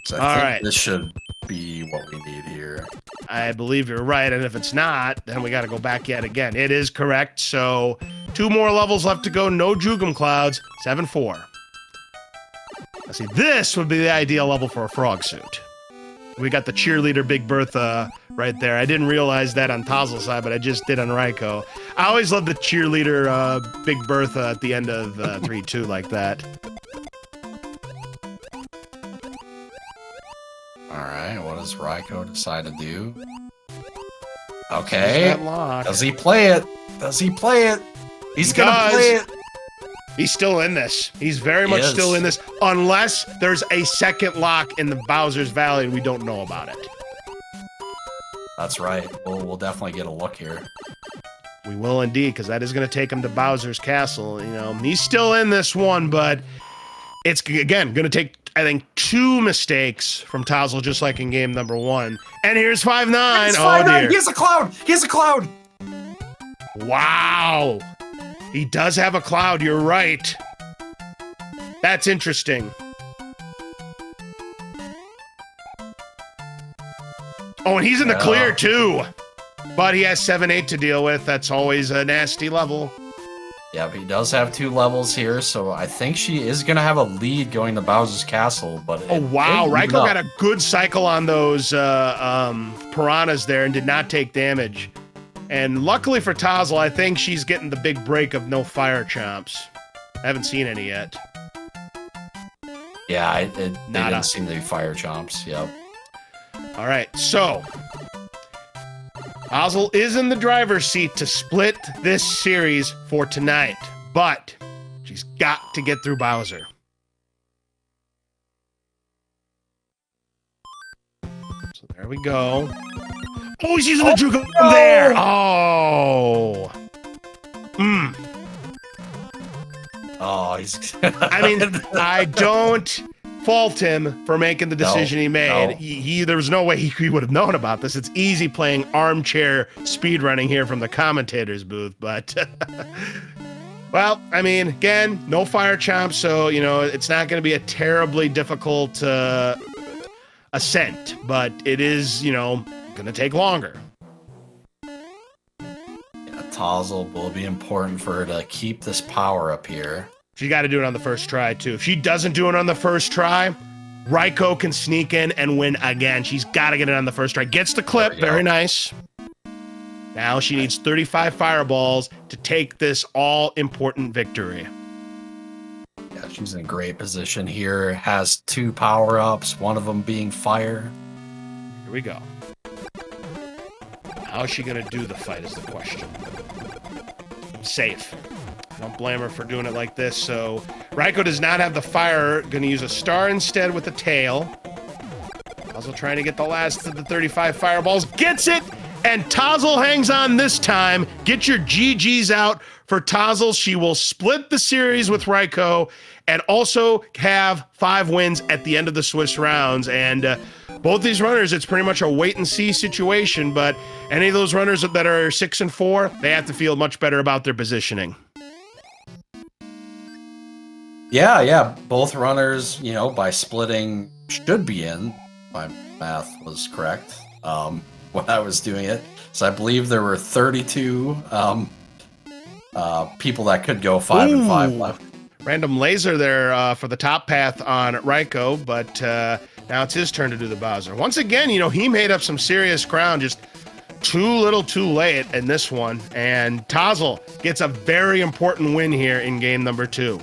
So I think this should be what we need here. I believe you're right, and if it's not, then we got to go back yet again. It is correct, so 2 more levels left to go. No Jugum Clouds. 7-4. Now see, this would be the ideal level for a frog suit. We got the cheerleader Big Bertha right there. I didn't realize that on t0zzle's side, but I just did on Raiko. I always love the cheerleader Big Bertha at the end of 3-2 like that. All right, what does Raiko decide to do? Okay. Does he play it? Does he play it? He's gonna play it. He's still in this. He's very much still in this, unless there's a second lock in the Bowser's Valley and we don't know about it. That's right. We'll definitely get a look here. We will indeed, because that is going to take him to Bowser's Castle. You know, he's still in this one, but it's, again, going to take, I think, 2 mistakes from t0zzle, just like in game number 1. And here's 5-9. Oh, dear. He has a cloud. He has a cloud. Wow. He does have a cloud, you're right. That's interesting. Oh, and he's in the clear, too. But he has 7-8 to deal with. That's always a nasty level. Yeah, but he does have 2 levels here, so I think she is going to have a lead going to Bowser's Castle. But oh, wow. Raiko got a good cycle on those piranhas there and did not take damage. And luckily for t0zzle, I think she's getting the big break of no fire chomps. I haven't seen any yet. Yeah, they didn't seem to be fire chomps. Yep. All right, so t0zzle is in the driver's seat to split this series for tonight, but she's got to get through Bowser. So there we go. Oh, he's using the juke there. Oh. Oh, he's. I mean, I don't fault him for making the decision he made. No. He there was no way he would have known about this. It's easy playing armchair speedrunning here from the commentator's booth, but well, I mean, again, no fire chomp, so you know it's not going to be a terribly difficult ascent, but it is, you know, going to take longer. t0zzle will be important for her to keep this power up here. She got to do it on the first try, too. If she doesn't do it on the first try, Raiko can sneak in and win again. She's got to get it on the first try. Gets the clip. Very nice. Now she needs 35 fireballs to take this all-important victory. Yeah, she's in a great position here. Has 2 power-ups, one of them being fire. Here we go. How is she going to do the fight is the question. Safe. I don't blame her for doing it like this. So Raiko does not have the fire. Going to use a star instead with the tail. Also trying to get the last of the 35 fireballs. Gets it! And t0zzle hangs on this time. Get your GGs out for t0zzle. She will split the series with Raiko and also have 5 wins at the end of the Swiss rounds. And both these runners, it's pretty much a wait-and-see situation, but any of those runners that are 6 and 4, they have to feel much better about their positioning. Yeah. Both runners, you know, by splitting should be in. My math was correct when I was doing it. So I believe there were 32 people that could go 5 and 5 left. Random laser there for the top path on Raiko, but now it's his turn to do the Bowser. Once again, you know, he made up some serious ground, just too little too late in this one. And t0zzle gets a very important win here in game number 2.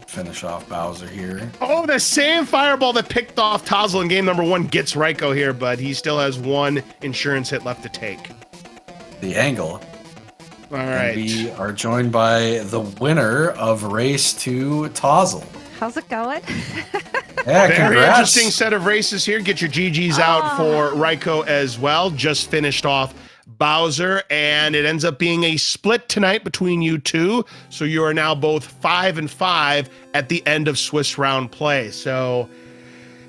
Finish off Bowser here. Oh, the same fireball that picked off t0zzle in game number 1 gets Raiko here, but he still has 1 insurance hit left to take. The angle. All right. And we are joined by the winner of race 2, t0zzle. How's it going? Yeah, Very congrats. interesting set of races here. Get your GGs out for Raiko as well. Just finished off Bowser, and it ends up being a split tonight between you two. So you are now both 5 and 5 at the end of Swiss round play. So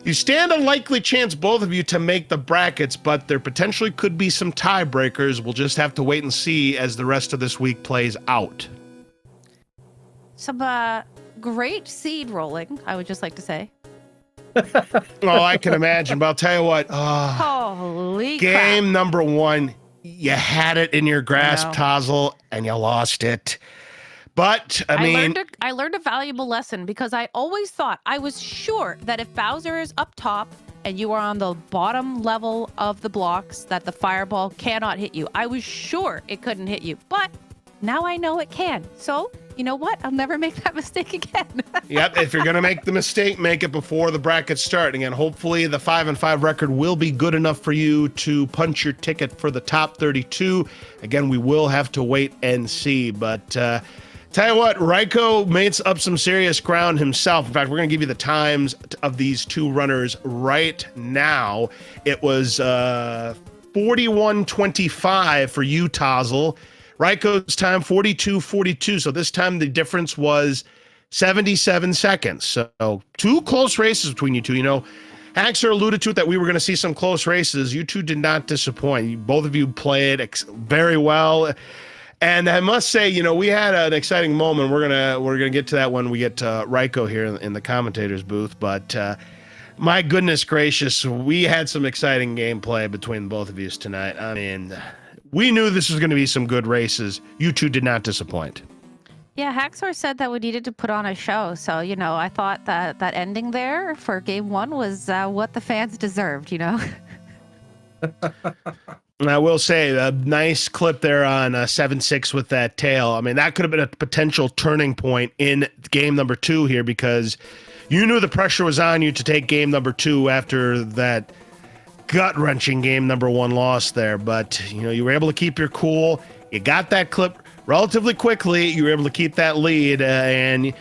you stand a likely chance, both of you, to make the brackets, but there potentially could be some tiebreakers. We'll just have to wait and see as the rest of this week plays out. Some great seed rolling, I would just like to say. Oh, I can imagine, but I'll tell you what. Holy Game crap. number 1, you had it in your grasp, t0zzle, and you lost it. But, I mean... I learned a valuable lesson because I always thought, I was sure that if Bowser is up top and you are on the bottom level of the blocks, that the fireball cannot hit you. I was sure it couldn't hit you, but now I know it can. So, you know what? I'll never make that mistake again. Yep, if you're going to make the mistake, make it before the brackets start. Again, hopefully the 5 and 5 record will be good enough for you to punch your ticket for the top 32. Again, we will have to wait and see, but tell you what, Raiko made up some serious ground himself. In fact, we're going to give you the times of these two runners right now. It was 41:25 for you, t0zzle. Raiko's time, 42:42. So this time the difference was 77 seconds. So 2 close races between you two. You know, Haxer alluded to it that we were going to see some close races. You two did not disappoint. Both of you played very well. And I must say, you know, we had an exciting moment. We're gonna get to that when we get to Raiko here in the commentator's booth. But my goodness gracious, we had some exciting gameplay between both of you tonight. I mean, we knew this was going to be some good races. You two did not disappoint. Yeah, Haxor said that we needed to put on a show. So, you know, I thought that ending there for game 1 was what the fans deserved, you know? I will say, a nice clip there on 7-6 with that tail. I mean, that could have been a potential turning point in game number 2 here, because you knew the pressure was on you to take game number 2 after that gut-wrenching game number 1 loss there. But, you know, you were able to keep your cool. You got that clip relatively quickly. You were able to keep that lead, and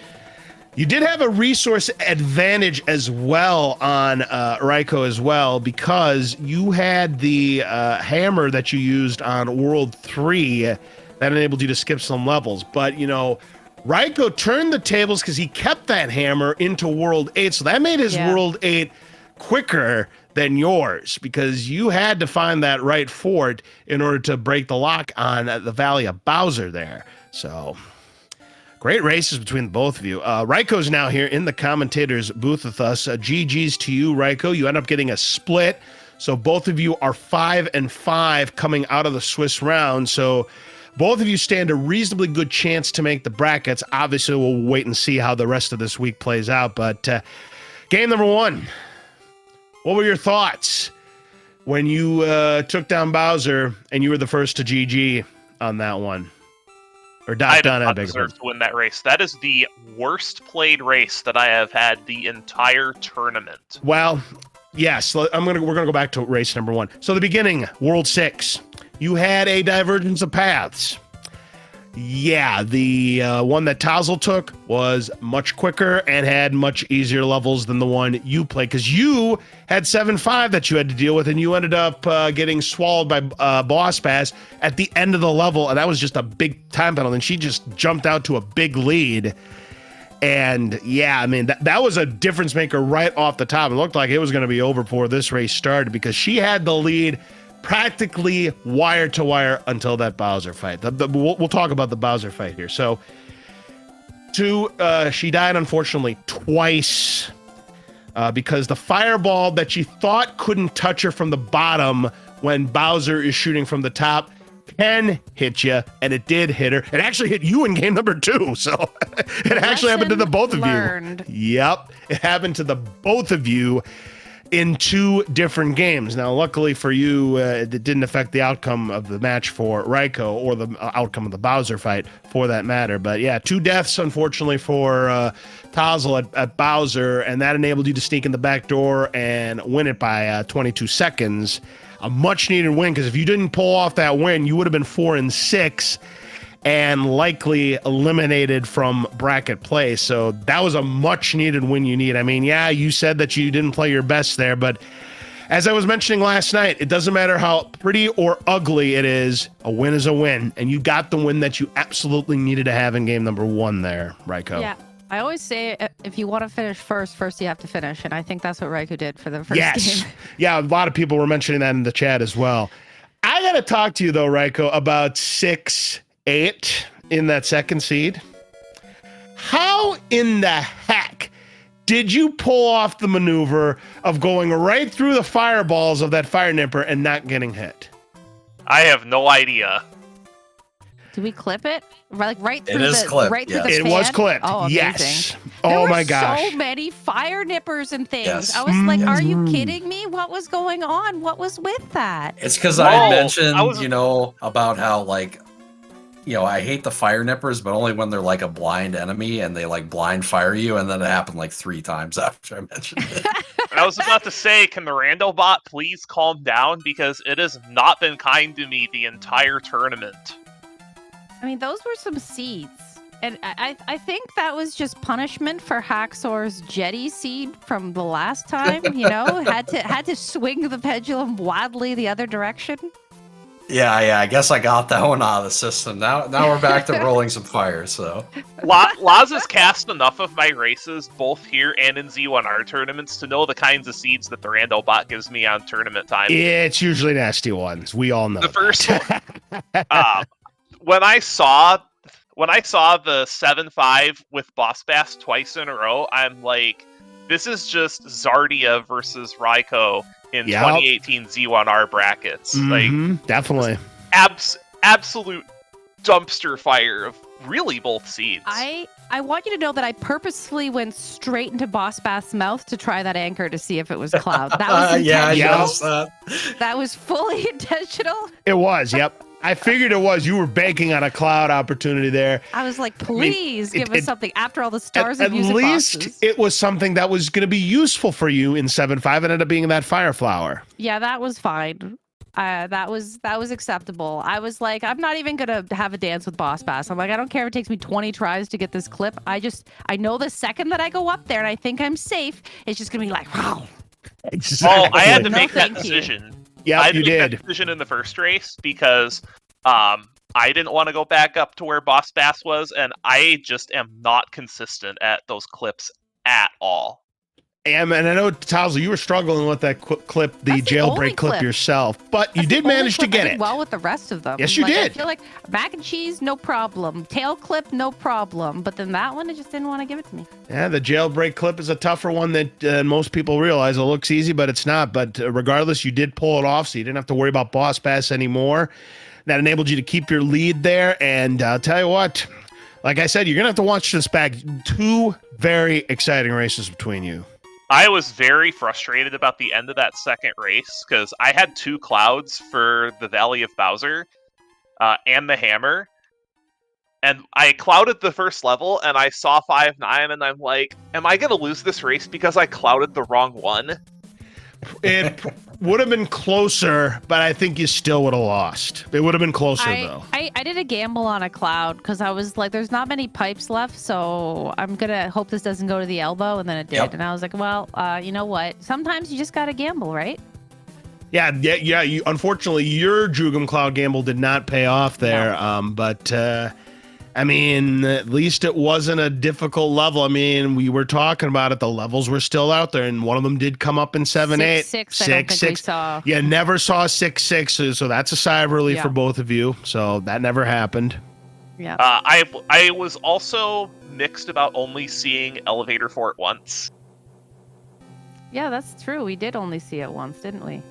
You did have a resource advantage as well on Raiko as well, because you had the hammer that you used on World 3 that enabled you to skip some levels. But, you know, Raiko turned the tables because he kept that hammer into World 8, so that made his World 8 quicker than yours, because you had to find that right fort in order to break the lock on the Valley of Bowser there. So... great races between both of you. Raiko's now here in the commentator's booth with us. GG's to you, Raiko. You end up getting a split. So both of you are 5-5 coming out of the Swiss round. So both of you stand a reasonably good chance to make the brackets. Obviously, we'll wait and see how the rest of this week plays out. But game number 1, what were your thoughts when you took down Bowser and you were the first to GG on that one? Or I did not deserve to win that race. That is the worst played race that I have had the entire tournament. Well, yes, we're gonna go back to race number 1. So the beginning, World 6, you had a divergence of paths. Yeah, the one that t0zzle took was much quicker and had much easier levels than the one you played, because you had 7-5 that you had to deal with, and you ended up getting swallowed by Boss Bass at the end of the level, and that was just a big time penalty, and she just jumped out to a big lead. And yeah, I mean, that was a difference maker right off the top. It looked like it was going to be over before this race started, because she had the lead practically wire to wire until that Bowser fight. We'll talk about the Bowser fight here. So, she died unfortunately twice because the fireball that she thought couldn't touch her from the bottom when Bowser is shooting from the top can hit you, and it did hit her. It actually hit you in game number 2, so it actually happened to the both of you. Yep, it happened to the both of you in 2 different games. Now, luckily for you, it didn't affect the outcome of the match for Raiko, or the outcome of the Bowser fight for that matter. But yeah, 2 deaths, unfortunately, for t0zzle at Bowser, and that enabled you to sneak in the back door and win it by 22 seconds. A much-needed win, because if you didn't pull off that win, you would have been 4-6 and likely eliminated from bracket play. So that was a much needed win you need. I mean, yeah, you said that you didn't play your best there, but as I was mentioning last night, it doesn't matter how pretty or ugly it is, a win is a win. And you got the win that you absolutely needed to have in game number 1 there, Raiko. Yeah. I always say if you want to finish first you have to finish. And I think that's what Raiko did for the first game. Yeah, a lot of people were mentioning that in the chat as well. I got to talk to you, though, Raiko, about 6-8 in that second seed. How in the heck did you pull off the maneuver of going right through the fireballs of that fire nipper and not getting hit? I have no idea. Did we clip it? Right through it is the clipped, right through yes. the It fan? was clipped. Oh, amazing. Yes. There Oh were my gosh. so many fire nippers and things. Yes. I was like, are you kidding me? What was going on? What was with that? It's because I mentioned, was... about how, like, I hate the fire nippers, but only when they're like a blind enemy and they like blind fire you, and then it happened like 3 times after I mentioned it. I was about to say, can the Rando bot please calm down, because it has not been kind to me the entire tournament. I mean, those were some seeds. And I think that was just punishment for Haxor's Jetty seed from the last time, had to swing the pendulum wildly the other direction. Yeah, I guess I got that one out of the system. Now we're back to rolling some fire, so. Laz has cast enough of my races, both here and in Z1R tournaments, to know the kinds of seeds that the Rando bot gives me on tournament time. It's usually nasty ones. We all know. The first one. When I saw the 7-5 with Boss Bass twice in a row, I'm like, this is just Zardia versus Raiko in 2018 Z1R brackets. Like, definitely. Absolute dumpster fire of really both seeds. I want you to know that I purposefully went straight into Boss Bass's mouth to try that anchor to see if it was Cloud. That was intentional. Yeah, I noticed that. That was fully intentional. It was, yep. I figured it was. You were banking on a Cloud opportunity there. I was like, please give us something after all the stars and music boxes. At least it was something that was going to be useful for you in 7-5 and ended up being that Fire Flower. Yeah, that was fine. That was acceptable. I was like, I'm not even gonna have a dance with Boss Bass. I'm like, I don't care if it takes me 20 tries to get this clip. I know the second that I go up there and I think I'm safe, it's just gonna be like, wow. Exactly. Oh, I had to No, make that thank you. decision. Yeah, I had to you make that did. decision in the first race because I didn't want to go back up to where Boss Bass was, and I just am not consistent at those clips at all. And I know, t0zzle, you were struggling with that clip, the That's the only jailbreak clip clip. yourself, but you That's the did only manage to clip I get did it. well with the rest of them. Yes, you Like, did. I feel like mac and cheese, no problem. Tail clip, no problem. But then that one, it just didn't want to give it to me. Yeah, the jailbreak clip is a tougher one that most people realize. It looks easy, but it's not. But regardless, you did pull it off, so you didn't have to worry about Boss Bass anymore. That enabled you to keep your lead there. And I'll tell you what, like I said, you're going to have to watch this back. 2 very exciting races between you. I was very frustrated about the end of that second race because I had 2 clouds for the Valley of Bowser and the hammer. And I clouded the first level and I saw 5-9 and I'm like, am I going to lose this race because I clouded the wrong one? It would have been closer, but I think you still would have lost. It would have been closer, though. I did a gamble on a cloud because I was like, there's not many pipes left, so I'm going to hope this doesn't go to the elbow. And then it did. Yep. And I was like, well, you know what? Sometimes you just got to gamble, right? Yeah. You, unfortunately, your Jugum Cloud gamble did not pay off there. But I mean, at least it wasn't a difficult level. I mean, we were talking about it. The levels were still out there, and one of them did come up in 7-8. 6-6, I don't think we saw. You never saw 6-6, so that's a sigh of relief Yeah. for both of you. So that never happened. Yeah. I was also mixed about only seeing Elevator Fort once. Yeah, that's true. We did only see it once, didn't we?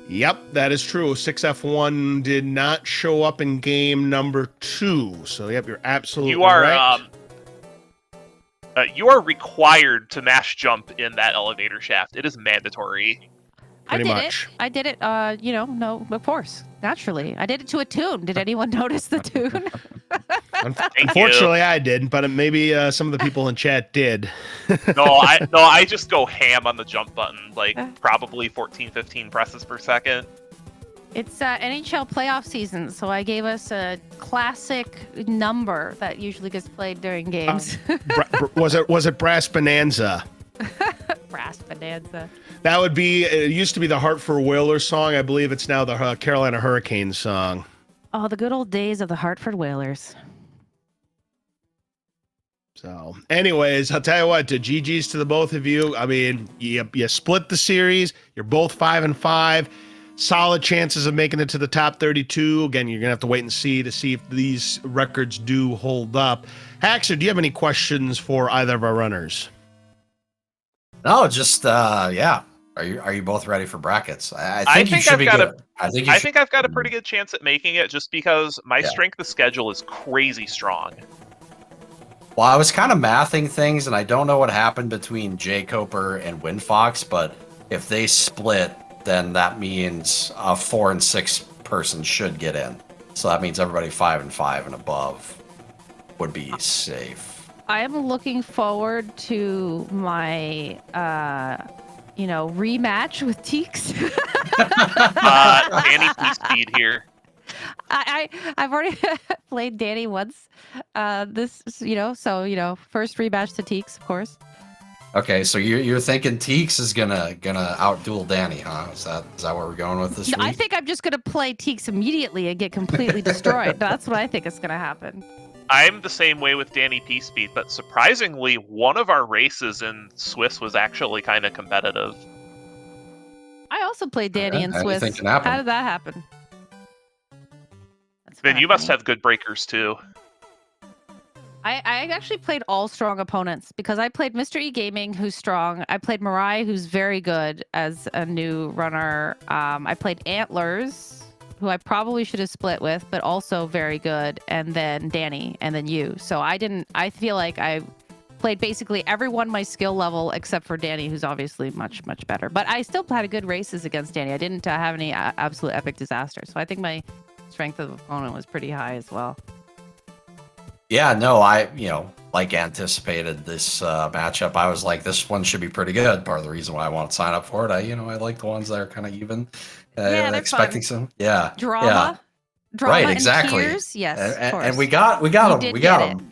Yep, that is true. 6F1 did not show up in game number 2. So, yep, you're absolutely right. You are required to mash jump in that elevator shaft. It is mandatory. Pretty much. I did it. No, of course, naturally. I did it to a tune. Did anyone notice the tune? Unfortunately, I didn't, but maybe some of the people in chat did. I just go ham on the jump button, like probably 14, 15 presses per second. It's NHL playoff season, so I gave us a classic number that usually gets played during games. Was it Brass Bonanza? Brass Bonanza. That would be. It used to be the Hartford Whalers song. I believe it's now the Carolina Hurricanes song. Oh, the good old days of the Hartford Whalers. So, anyways, I'll tell you what. GG's to the both of you. I mean, you split the series. You're both 5-5. Solid chances of making it to the top 32. Again, you're gonna have to wait and see if these records do hold up. Haxer, do you have any questions for either of our runners? No, just yeah. Are you both ready for brackets? I think you should be good. I think I've got a pretty good chance at making it just because my strength of schedule is crazy strong. Well, I was kind of mathing things, and I don't know what happened between Jay Coper and Winfox, but if they split, then that means a 4 and 6 person should get in. So that means everybody 5 and 5 and above would be safe. I am looking forward to my, rematch with Teeks. Danny P-Speed here. I've already played Danny once. First rematch to Teeks, of course. Okay, so you're thinking Teeks is gonna outduel Danny, huh? Is that where we're going with this week? I think I'm just gonna play Teeks immediately and get completely destroyed. That's what I think is gonna happen. I'm the same way with Danny P-Speed, but surprisingly, one of our races in Swiss was actually kind of competitive. I also played Danny in How do you Swiss. think it happened? How did that happen? That's Then kinda you must funny. have good breakers too. I actually played all strong opponents because I played Mr. E Gaming, who's strong. I played Mariah, who's very good as a new runner. I played Antlers, who I probably should have split with, but also very good. And then Danny, and then you. So I feel like I played basically everyone my skill level except for Danny, who's obviously much, much better. But I still had good races against Danny. I didn't have any absolute epic disasters. So I think my strength of opponent was pretty high as well. Yeah, no, I like anticipated this matchup. I was like, this one should be pretty good. Part of the reason why I want to sign up for it. I like the ones that are kind of even. Yeah, they're expecting fun. some. Yeah. Drama. Yeah. Drama Right, and exactly. tears. Yes, of And course. we got You them. did We get got it. them.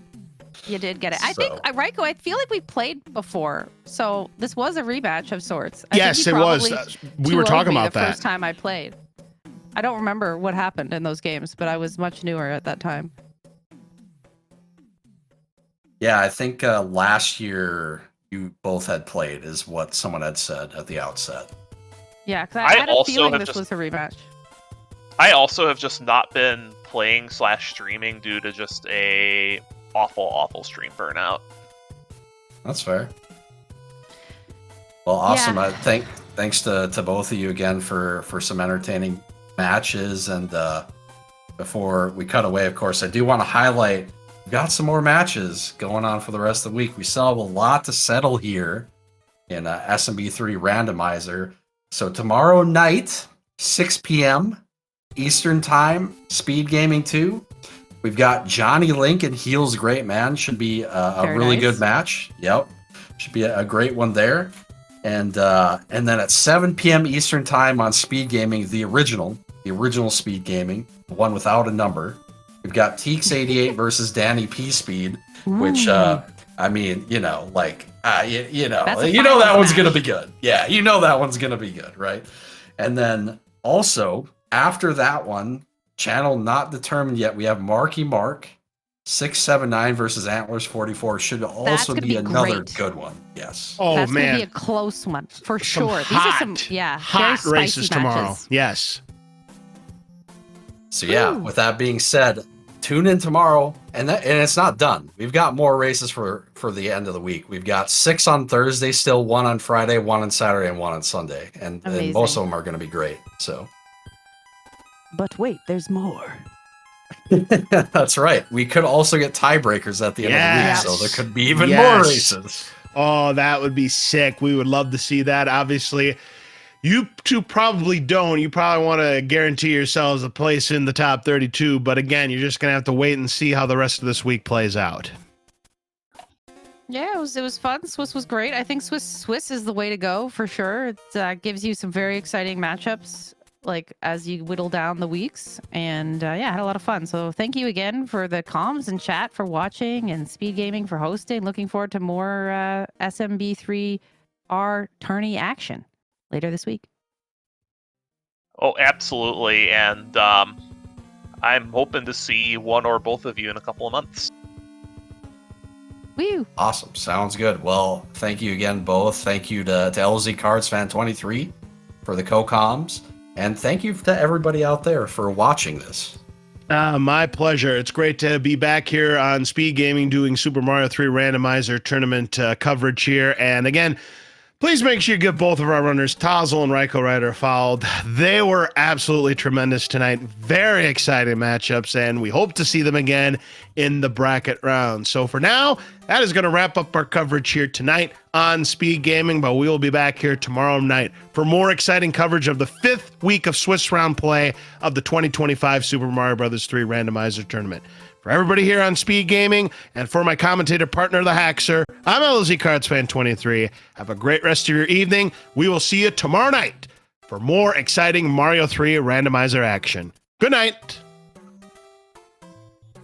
You did get it. I think, So- Raiko, I feel like we played before. So this was a rematch of sorts. Yes, it was. We were 2-0'd talking me about the that. first time I played. I don't remember what happened in those games, but I was much newer at that time. Yeah, I think last year you both had played, is what someone had said at the outset. Yeah, because I I had a also feeling have this just- was a rematch. I also have just not been playing / streaming due to just a awful stream burnout. That's fair. Well, awesome. Yeah. Thanks to both of you again for some entertaining matches. And before we cut away, of course, I do want to highlight we've got some more matches going on for the rest of the week. We still have a lot to settle here in SMB3 Randomizer. So tomorrow night, 6 p.m. Eastern Time, SpeedGaming 2. We've got Johnny Link and Heels Great Man. Should be a Very really nice. good match. Yep. Should be a great one there. And then at 7 p.m. Eastern Time on SpeedGaming, the original SpeedGaming, the one without a number. We've got Teeks88 versus Danny P Speed, which I mean, you know, like you know That's a that finals one's match. gonna be good. Yeah, you know that one's gonna be good, right? And then also after that one, channel not determined yet, we have Marky Mark 679 versus Antlers 44. Should also gonna be be another great. good one. Yes. Oh That's man, gonna be a close one for Some sure. These hot, are some, very hot spicy races tomorrow. matches. Yes. So yeah, Woo. with that being said, tune in tomorrow, and it's not done. We've got more races for the end of the week. We've got 6 on Thursday, still 1 on Friday, 1 on Saturday, and 1 on Sunday, and Amazing. most of them are going to be great. So But wait, there's more. that's right. We could also get tiebreakers at the end of the Yes. week, so there could be even Yes. more races. Oh, that would be sick. We would love to see that. Obviously, you two probably don't. You probably want to guarantee yourselves a place in the top 32. But again, you're just going to have to wait and see how the rest of this week plays out. Yeah, it was fun. Swiss was great. I think Swiss is the way to go for sure. It gives you some very exciting matchups, like as you whittle down the weeks. And yeah, I had a lot of fun. So thank you again for the comms and chat for watching, and SpeedGaming for hosting. Looking forward to more SMB3R tourney action later this week. Oh, absolutely, and I'm hoping to see one or both of you in a couple of months. Woo! Awesome. Sounds good. Well, thank you again, both. Thank you to LZ Cards Fan 23 for the co-coms. And thank you to everybody out there for watching this. My pleasure. It's great to be back here on Speed Gaming doing Super Mario 3 Randomizer tournament coverage here. And again, please make sure you give both of our runners, t0zzle and RaikouRider, a follow. They were absolutely tremendous tonight. Very exciting matchups, and we hope to see them again in the bracket round. So for now, that is going to wrap up our coverage here tonight on Speed Gaming, but we will be back here tomorrow night for more exciting coverage of the 5th week of Swiss round play of the 2025 Super Mario Bros. 3 Randomizer Tournament. For everybody here on Speed Gaming, and for my commentator partner, the Haxer, I'm LZ Cards Fan 23. Have a great rest of your evening. We will see you tomorrow night for more exciting Mario 3 Randomizer action. Good night.